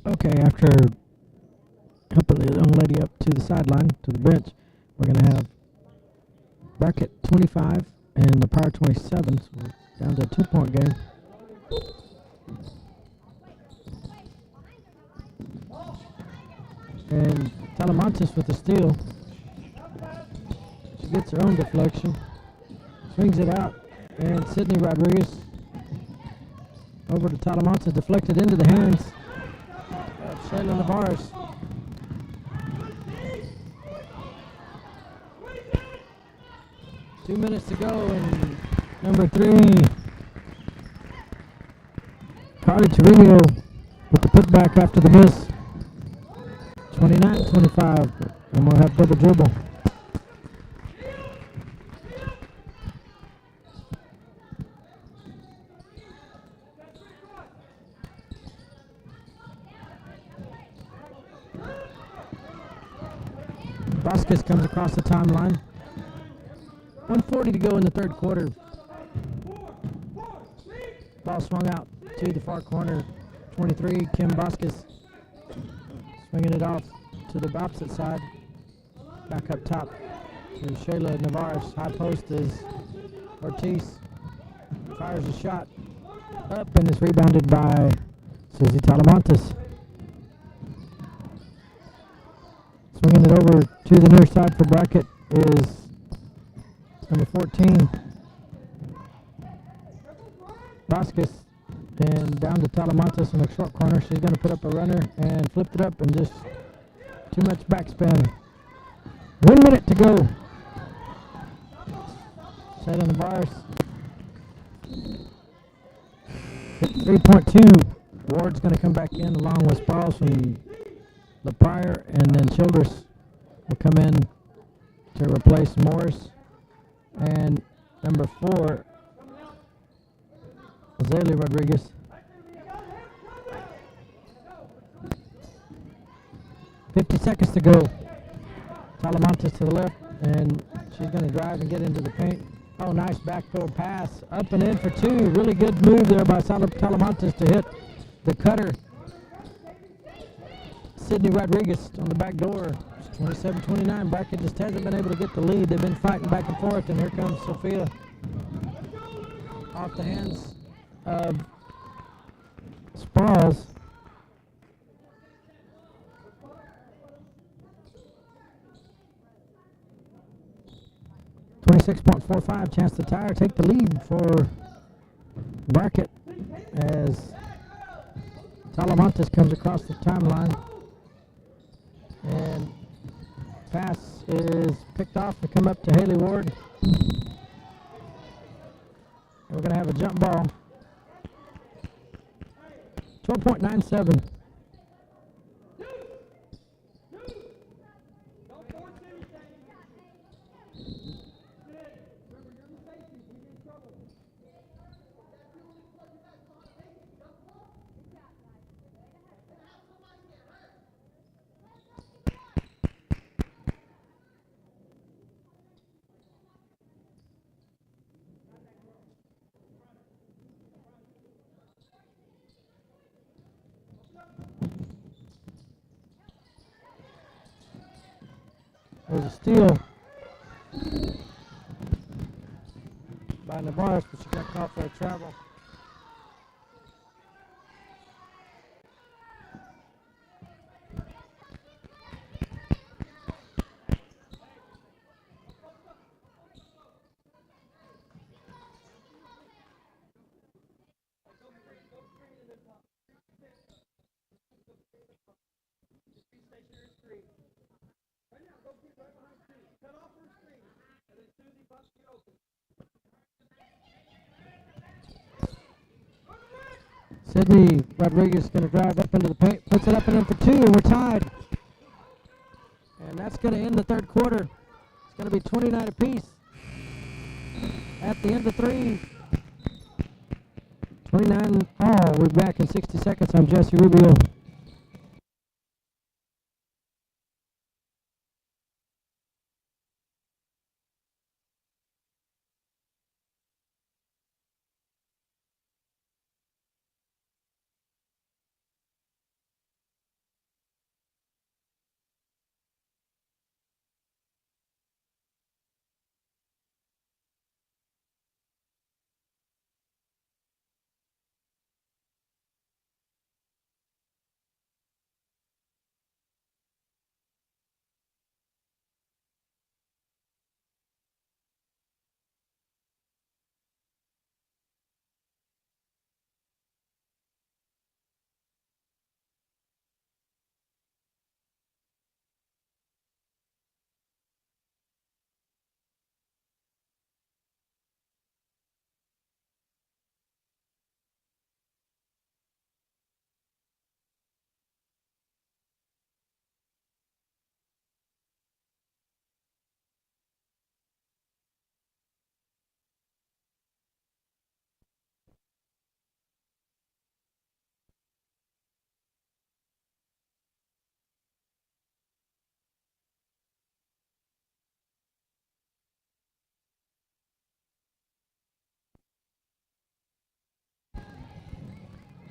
Okay, after helping the young lady up to the sideline, to the bench, we're going to have bracket 25 and the Power 27, so we're down to a 2-point game. And Talamantes with the steal. She gets her own deflection, swings it out, and Sydney Rodriguez over to Talamantes, deflected into the hands of Shayla Navarez. Two minutes to go, and number 3, Carly Trevino with the putback after the miss. 29-25, and we'll have double dribble. Vasquez comes across the timeline. 1:40 to go in the third quarter. Ball swung out to the far corner. 23, Kim Vasquez. Swinging it off to the opposite side. Back up top to Shayla Navarez. High post is Ortiz. Fires a shot up and is rebounded by Susie Talamantes. Swinging it over to the near side for bracket is number 14, Vasquez. And down to Talamantes in the short corner. She's going to put up a runner and flipped it up and just too much backspin. 1 minute to go. Shayla Navarez. 3.2. Ward's going to come back in along with Spauls from the Pryor, and then Childress will come in to replace Morris. And number 4, Azalea Rodriguez. 50 seconds to go. Talamantes to the left, and she's going to drive and get into the paint. Oh, nice backdoor pass. Up and in for 2. Really good move there by Talamantes to hit the cutter. Sydney Rodriguez on the back door. 27-29. Bracket just hasn't been able to get the lead. They've been fighting back and forth, and here comes Sophia off the hands of Spauls. .45, chance to tie or take the lead for bracket as Talamantes comes across the timeline. And pass is picked off to come up to Haley Ward. And we're going to have a jump ball. 12.97. There's a steal by Navarez, but she got caught for a travel. Sydney Rodriguez is going to drive up into the paint, puts it up and in for 2, and we're tied. And that's going to end the third quarter. It's going to be 29 apiece at the end of 3. 29 all. We're back in 60 seconds. I'm Jesse Rubio.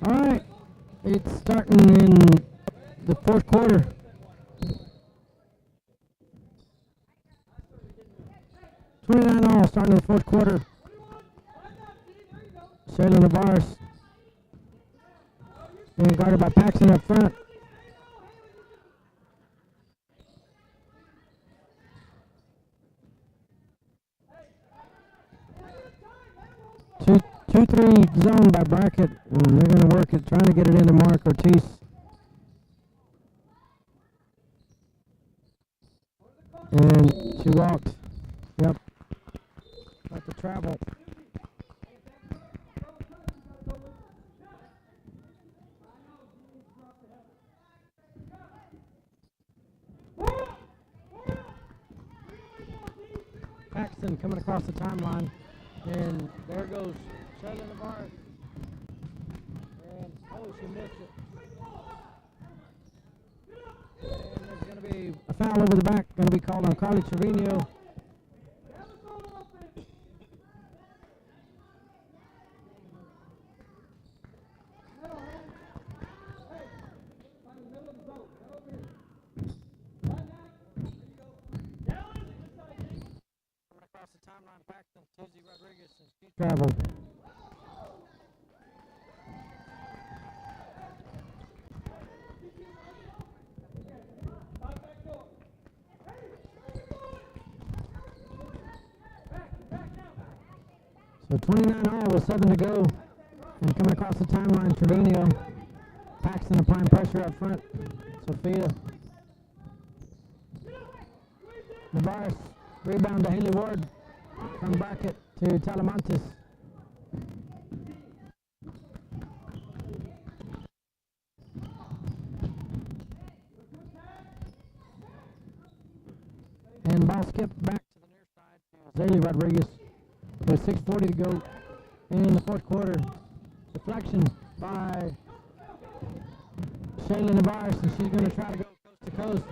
All right, it's starting in the fourth quarter. $29 starting in the fourth quarter. Shayla Navarez being guarded by Paxton up front. Two-three zone by Brackett, and they're going to work it, trying to get it into Mark Ortiz. And she walked. Yep. Got the travel. Paxton coming across the timeline. And there goes Shayla Navarez. And, oh, she missed it. And there's going to be a foul over the back, going to be called on Carly Trevino. Across the timeline, Paxton, Susie Rodriguez, and she traveled. So 29 all with 7 to go. And coming across the timeline, Trevino. Paxton applying pressure up front. Sophia. Navarez. Rebound to Haley Ward. From Brackett to Talamantes. And ball skipped back to the near side to Zaylee Rodriguez with 6:40 to go in the fourth quarter. Deflection by Shayla Navarez, and she's going to try to go coast to coast.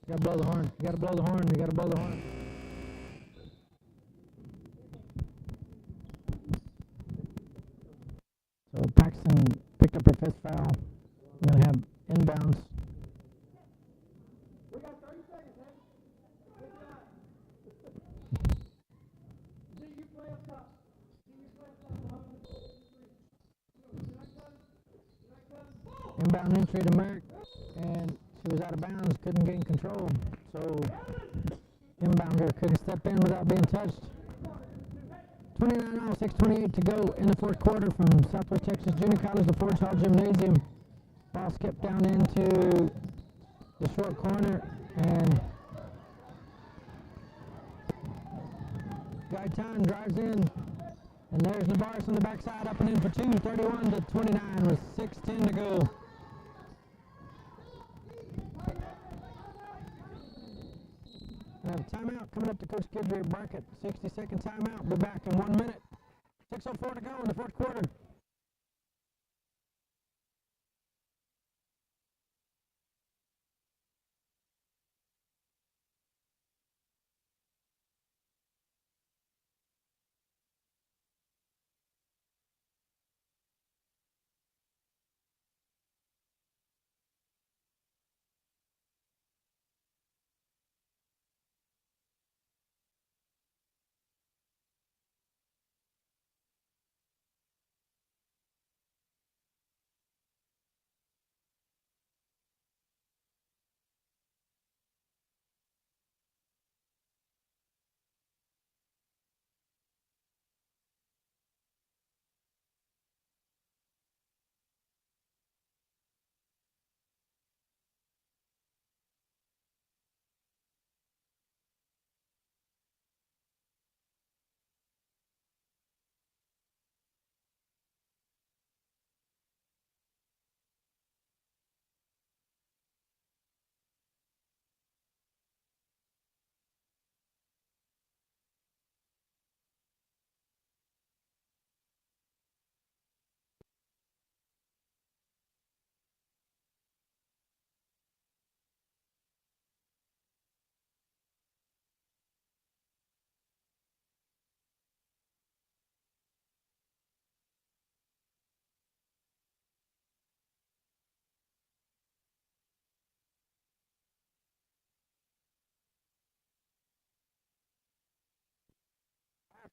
You got to blow the horn. You got to blow the horn. You got to blow the horn. So Paxton picked up her fifth foul. We're going to have inbounds. We got 30 seconds, man. See you play up top. Inbound entry to Merrick, and she was out of bounds, couldn't gain control. So inbounder couldn't step in without being touched. 29 all, 6:28 to go in the fourth quarter from Southwest Texas Junior College, the Forge Hall Gymnasium. Ball skipped down into the short corner, and Gaitan drives in, and there's Navarez on the backside, up and in for two, 31 to 29 with 6:10 to go. We have a timeout coming up to Coach Kidry at Brackett. 60-second timeout. Be back in 1 minute. 6:04 to go in the fourth quarter.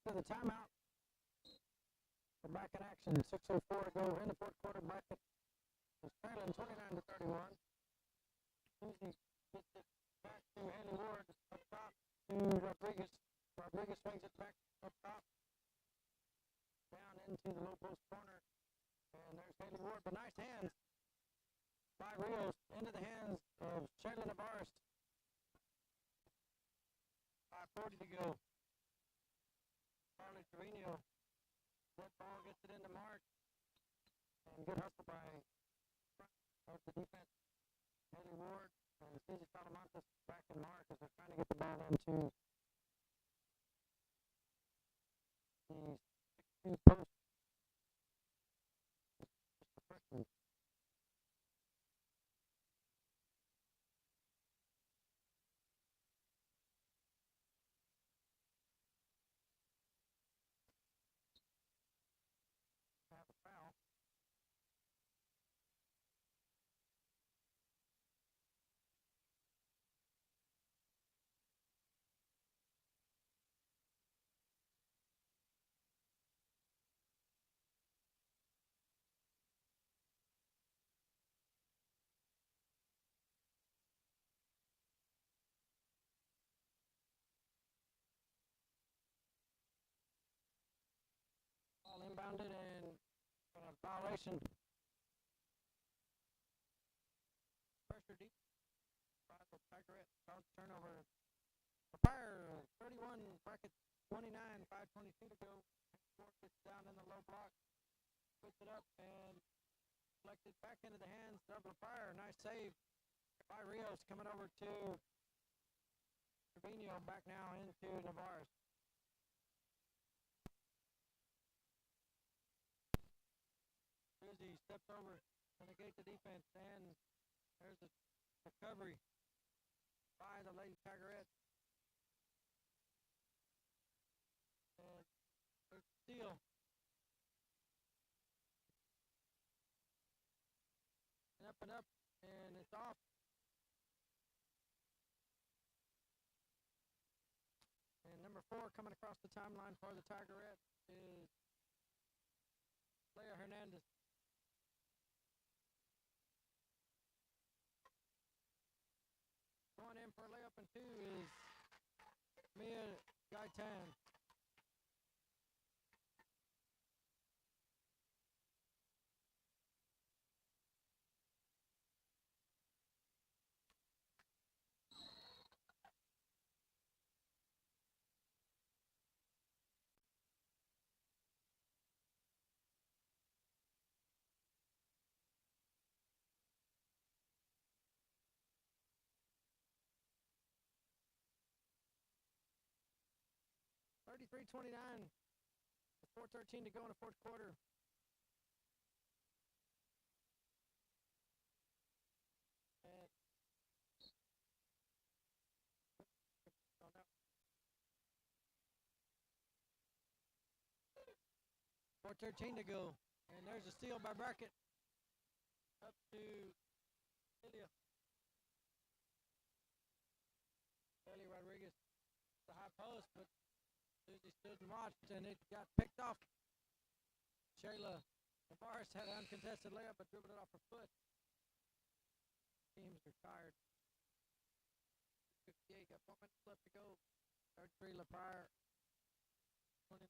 to the timeout. We're back in action. 6:04 to go in the fourth quarter. Bracket is trailing 29-31. Swtjc gets it back to Haley Ward up top to Rodriguez. Rodriguez swings it back up top, down into the low post corner. And there's Haley Ward, but nice hands by Rios into the hands of Shayla Navarez. 5:40 to go. Carly Trevino. That ball gets it into Mark. And good hustle by of the defense. Haley Ward and Susie Salamantas back in Mark as they're trying to get the ball into the 6-2 post. Just the freshman. Have a foul. Ball inbounded and a violation. Pressure deep by the Tigerette. Cause turnover. Fire 31, bracket 29, 5:22 to go. Ward gets down in the low block. Puts it up and deflected back into the hands of LaFire. Nice save by Rios coming over to Trevino. Back now into Navarez. Susie steps over to negate the defense, and there's a recovery by the Lady Tigerettes. And there's a steal. And up, and it's off. And number 4 coming across the timeline for the Tigerettes is Leah Hernandez. Going in for a layup and 2 is Mia Gaitan. $33-29. 4:13 to go in the fourth quarter. And 4:13 to go. And there's a steal by Brackett. Up to Ilya. Ellie Rodriguez. The high post, but Susie stood and watched, and it got picked off. Shayla Navarez had an uncontested layup, but dribbled it off her foot. Teams are tired. 58, got 4 minutes left to go. 33, LaPryor, 29.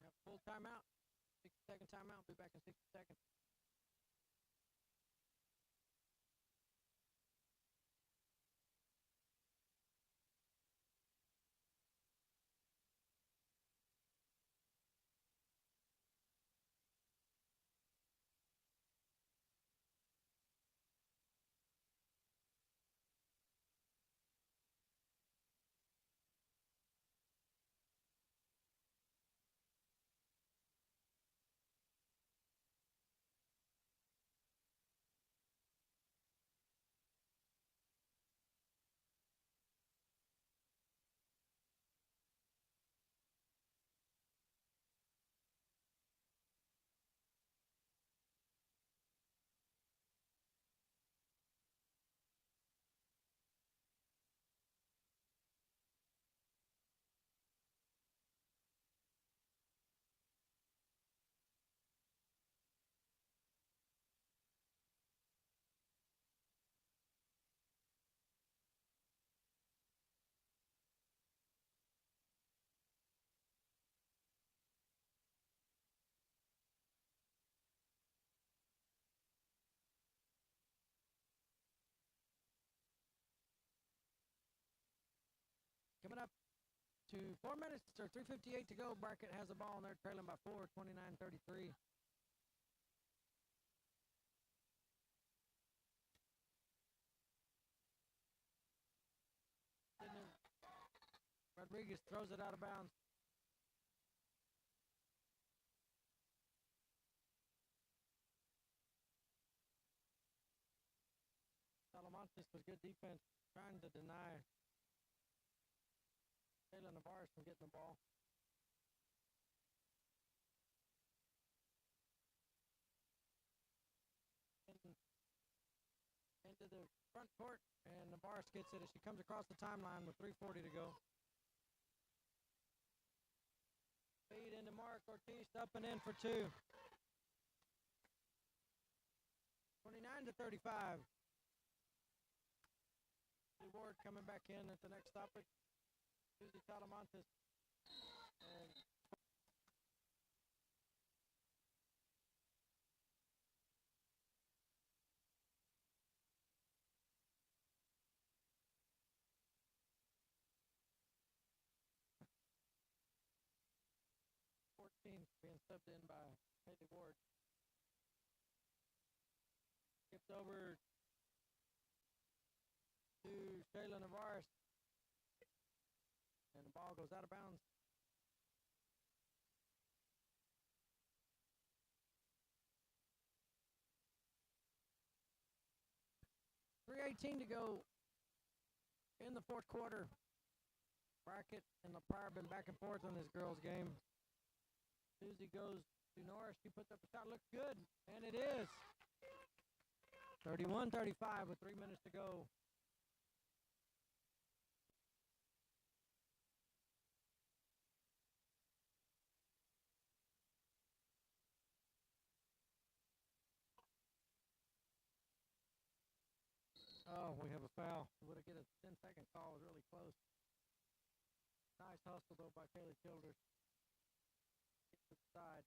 Have a full timeout. 60-second timeout. Be back in 60 seconds. to 4 minutes or 3:58 to go. Brackett has the ball and they're trailing by 4, 29-33. Rodriguez throws it out of bounds. Salamantes was good defense, trying to deny Taylor Navarre from getting the ball. Into the front court, and Navarre gets it as she comes across the timeline with 3:40 to go. Feed into Mark Ortiz, up and in for two. 29-35. Ward coming back in at the next stoppage. Susie Talamantes. And being subbed in by Haley Ward. Skipped over to Shayla Navarre. And the ball goes out of bounds. .318 to go in the fourth quarter. Brackett and LaPrire have been back and forth on this girls' game. Susie goes to Norris. She puts up a shot. Looks good. And it is. 31-35 with 3 minutes to go. Oh, we have a foul. Would have get a 10-second call. It was really close. Nice hustle, though, by Kaylee Childers. Get to the side.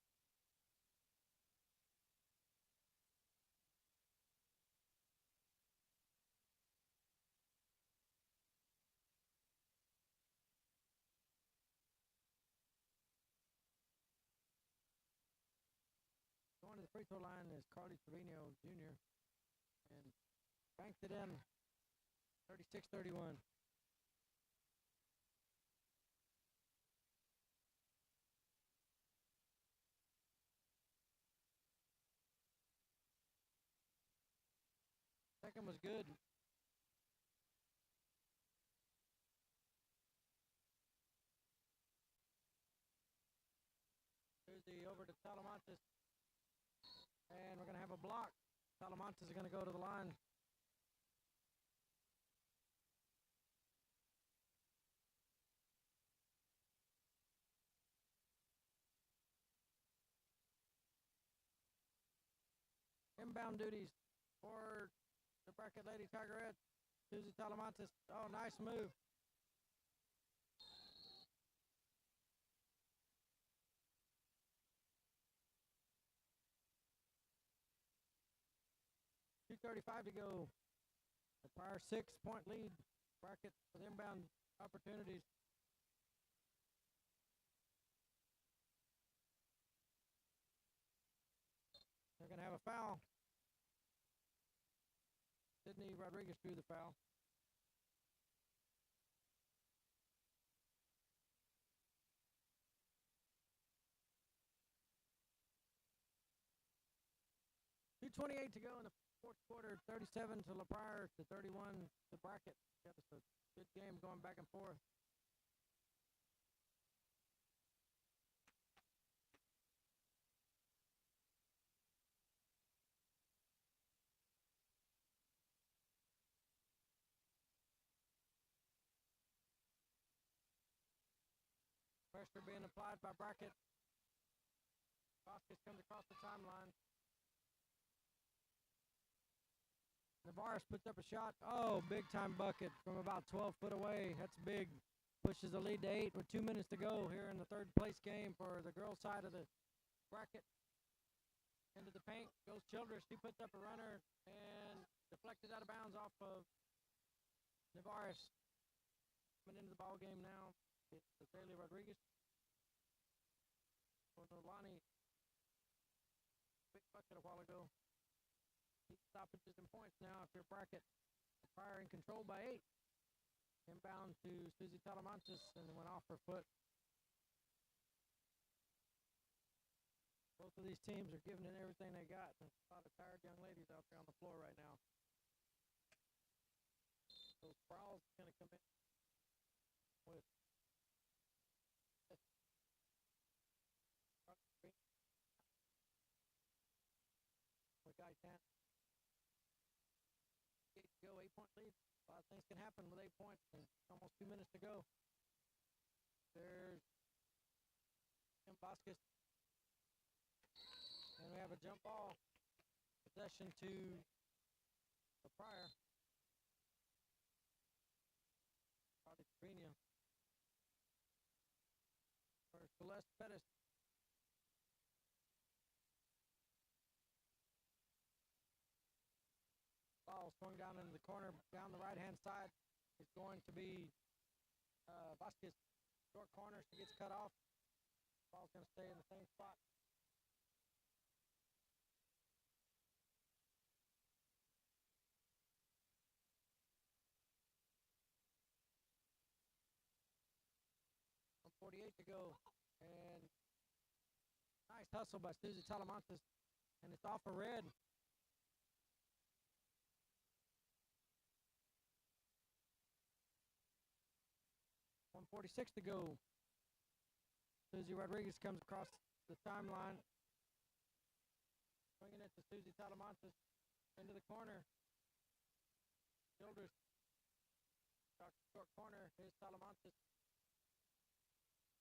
Going to the free throw line is Carly Trevino Jr. and banked it in. 36-31. Second was good. Tuesday over to Talamantes. And we're going to have a block. Talamantes is going to go to the line. Inbound duties for the Brackett Lady Tigerettes. Susie Talamantes. Oh, nice move. .235 to go. The prior 6-point lead. Brackett with inbound opportunities. They're going to have a foul. Sydney Rodriguez drew the foul. .228 to go in the fourth quarter. 37 to LaPrire to 31 to Brackett. Yeah, it's a good game going back and forth. Pressure being applied by Brackett. Vasquez comes across the timeline. Navarre puts up a shot. Oh, big time bucket from about 12 foot away. That's big. Pushes the lead to 8 with 2 minutes to go here in the third place game for the girls' side of the bracket. Into the paint goes Childress. She puts up a runner and deflected out of bounds off of Navarre. Coming into the ball game now. It's the Haley Rodriguez. Lonnie, big bucket a while ago. Keep stoppages and points now if your bracket. Pryor in control by 8. Inbound to Susie Talamantes and went off her foot. Both of these teams are giving it everything they got. There's a lot of tired young ladies out there on the floor right now. So Sproul's going to come in with Guy 10. 8 to go, 8-point lead. A lot of things can happen with 8 points and almost 2 minutes to go. There's Kim Vasquez. And we have a jump ball. Possession to the Pryor. Carly Trevino. For Celeste Pettis. Ball swung down into the corner, down the right-hand side. It's going to be Vasquez. Short corner, she gets cut off. Ball's going to stay in the same spot. .48 to go. And nice hustle by Susie Talamantes. And it's off a red. 1:46 to go. Susie Rodriguez comes across the timeline. Swinging it to Susie Talamantes. Into the corner. Shoulders. Short corner. Here's Talamantes.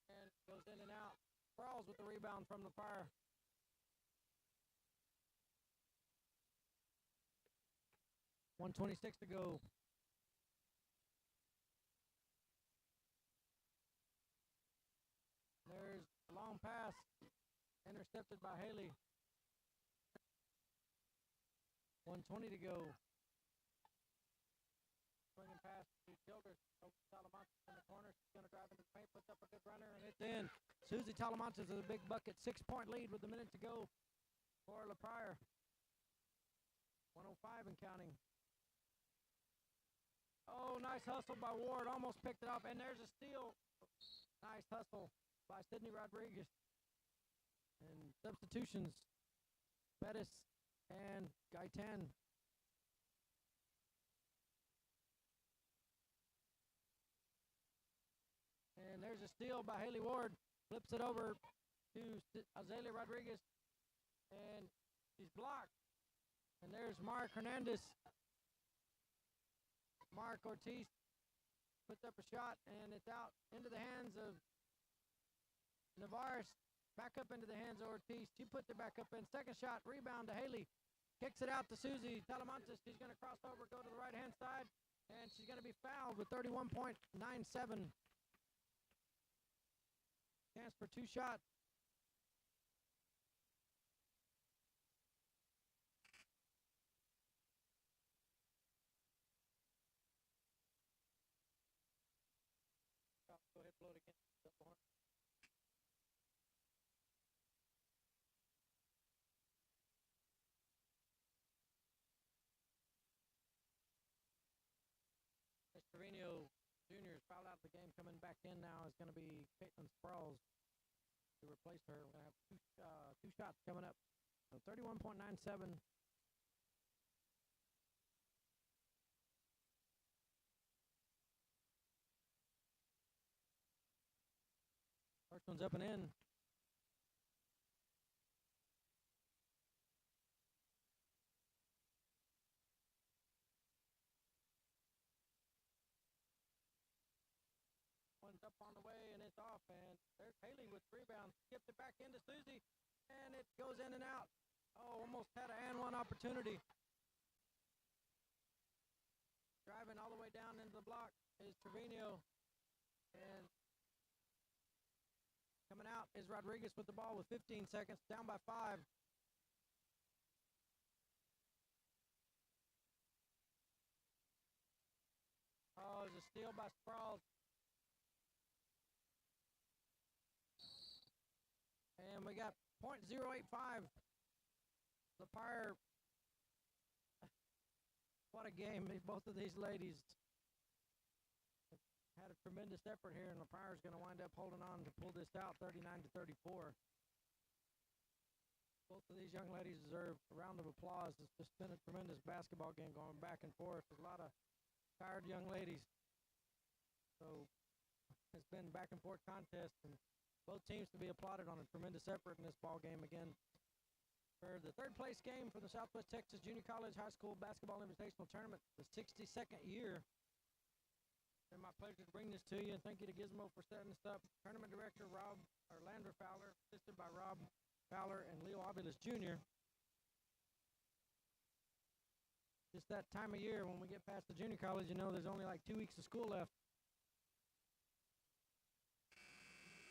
And goes in and out. Sprawls with the rebound from the Fire. .126 to go. There's a long pass, intercepted by Haley. 1:20 to go. Swinging pass to Childers. Talamantes in the corner. She's going to drive into the paint, puts up a good runner, and it's in. Susie Talamantes is a big bucket. 6-point lead with a minute to go for La Pryor. 1:05 and counting. Oh, nice hustle by Ward. Almost picked it up, and there's a steal. Nice hustle by Sydney Rodriguez. And substitutions, Pettis and Gaitan. And there's a steal by Haley Ward. Flips it over to Azalea Rodriguez. And she's blocked. And there's Mark Hernandez. Mark Ortiz puts up a shot, and it's out into the hands of Navarez. Back up into the hands of Ortiz. She puts it back up in. Second shot, rebound to Haley. Kicks it out to Susie Talamantes. She's going to cross over, go to the right-hand side, and she's going to be fouled with 31.97. Chance for 2 shots. Go ahead, blow it again. Trevino Jr. is fouled out of the game. Coming back in now is going to be Caitlin Sprouls to replace her. We're going to have two shots coming up. So 31.97. First one's up and in. One's up on the way, and it's off. And there's Haley with rebound. Skipped it back into Susie, and it goes in and out. Oh, almost had an and one opportunity. Driving all the way down into the block is Trevino. And coming out is Rodriguez with the ball with 15 seconds, down by 5. Oh, there's a steal by Sprouls. we got .085. Lepire. What a game. Both of these ladies had a tremendous effort here, and Lepire is going to wind up holding on to pull this out 39-34. Both of these young ladies deserve a round of applause. It's just been a tremendous basketball game going back and forth. There's a lot of tired young ladies. So it's been back and forth contest, and both teams to be applauded on a tremendous effort in this ball game again. For the third place game for the Southwest Texas Junior College High School Basketball Invitational Tournament, the 62nd year. It's my pleasure to bring this to you, and thank you to Gizmo for setting this up. Tournament director Landra Fowler, assisted by Rob Fowler and Leo Aviles Jr. Just that time of year when we get past the junior college, you know there's only like 2 weeks of school left.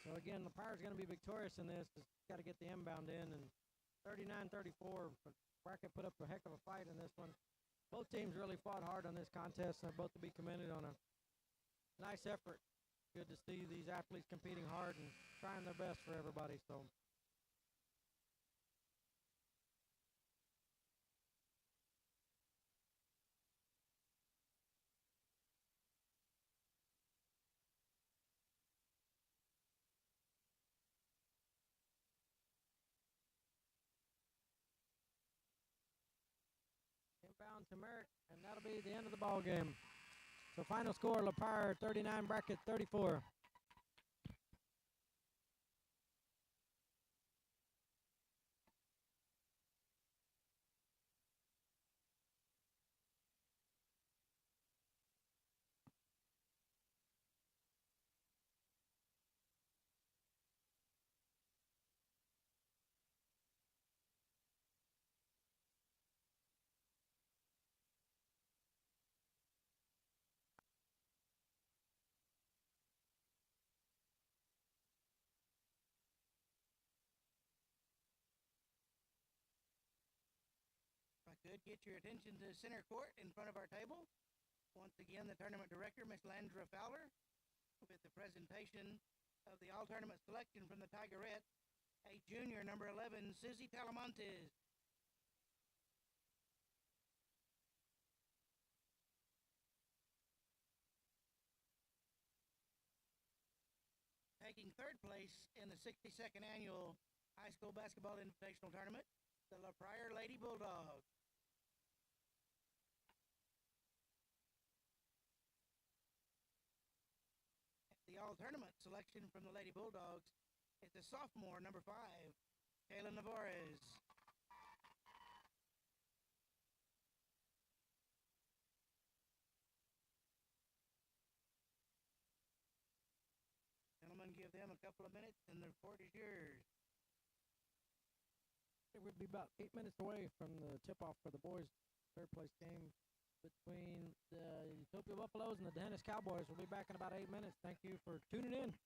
So again, Lepire's going to be victorious in this. Just got to get the inbound in, and 39-34. Brackett put up a heck of a fight in this one. Both teams really fought hard on this contest, and they're both to be commended on a nice effort. Good to see these athletes competing hard and trying their best for everybody. So. Inbound to Merrick, and that'll be the end of the ball game. So final score, Lepire 39, Brackett 34. If I could get your attention to center court in front of our table. Once again, the tournament director, Miss Landra Fowler, with the presentation of the all-tournament selection from the Tigerettes, a junior, number 11, Susie Talamontes. Taking third place in the 62nd annual High School Basketball Invitational Tournament, the Lepire Lady Bulldogs. The all-tournament selection from the Lady Bulldogs is the sophomore, number 5, Kayla Navarez. Gentlemen, give them a couple of minutes, and the court is yours. We'll be about 8 minutes away from the tip-off for the boys' third-place game between the Utopia Buffaloes and the Dennis Cowboys. We'll be back in about 8 minutes. Thank you for tuning in.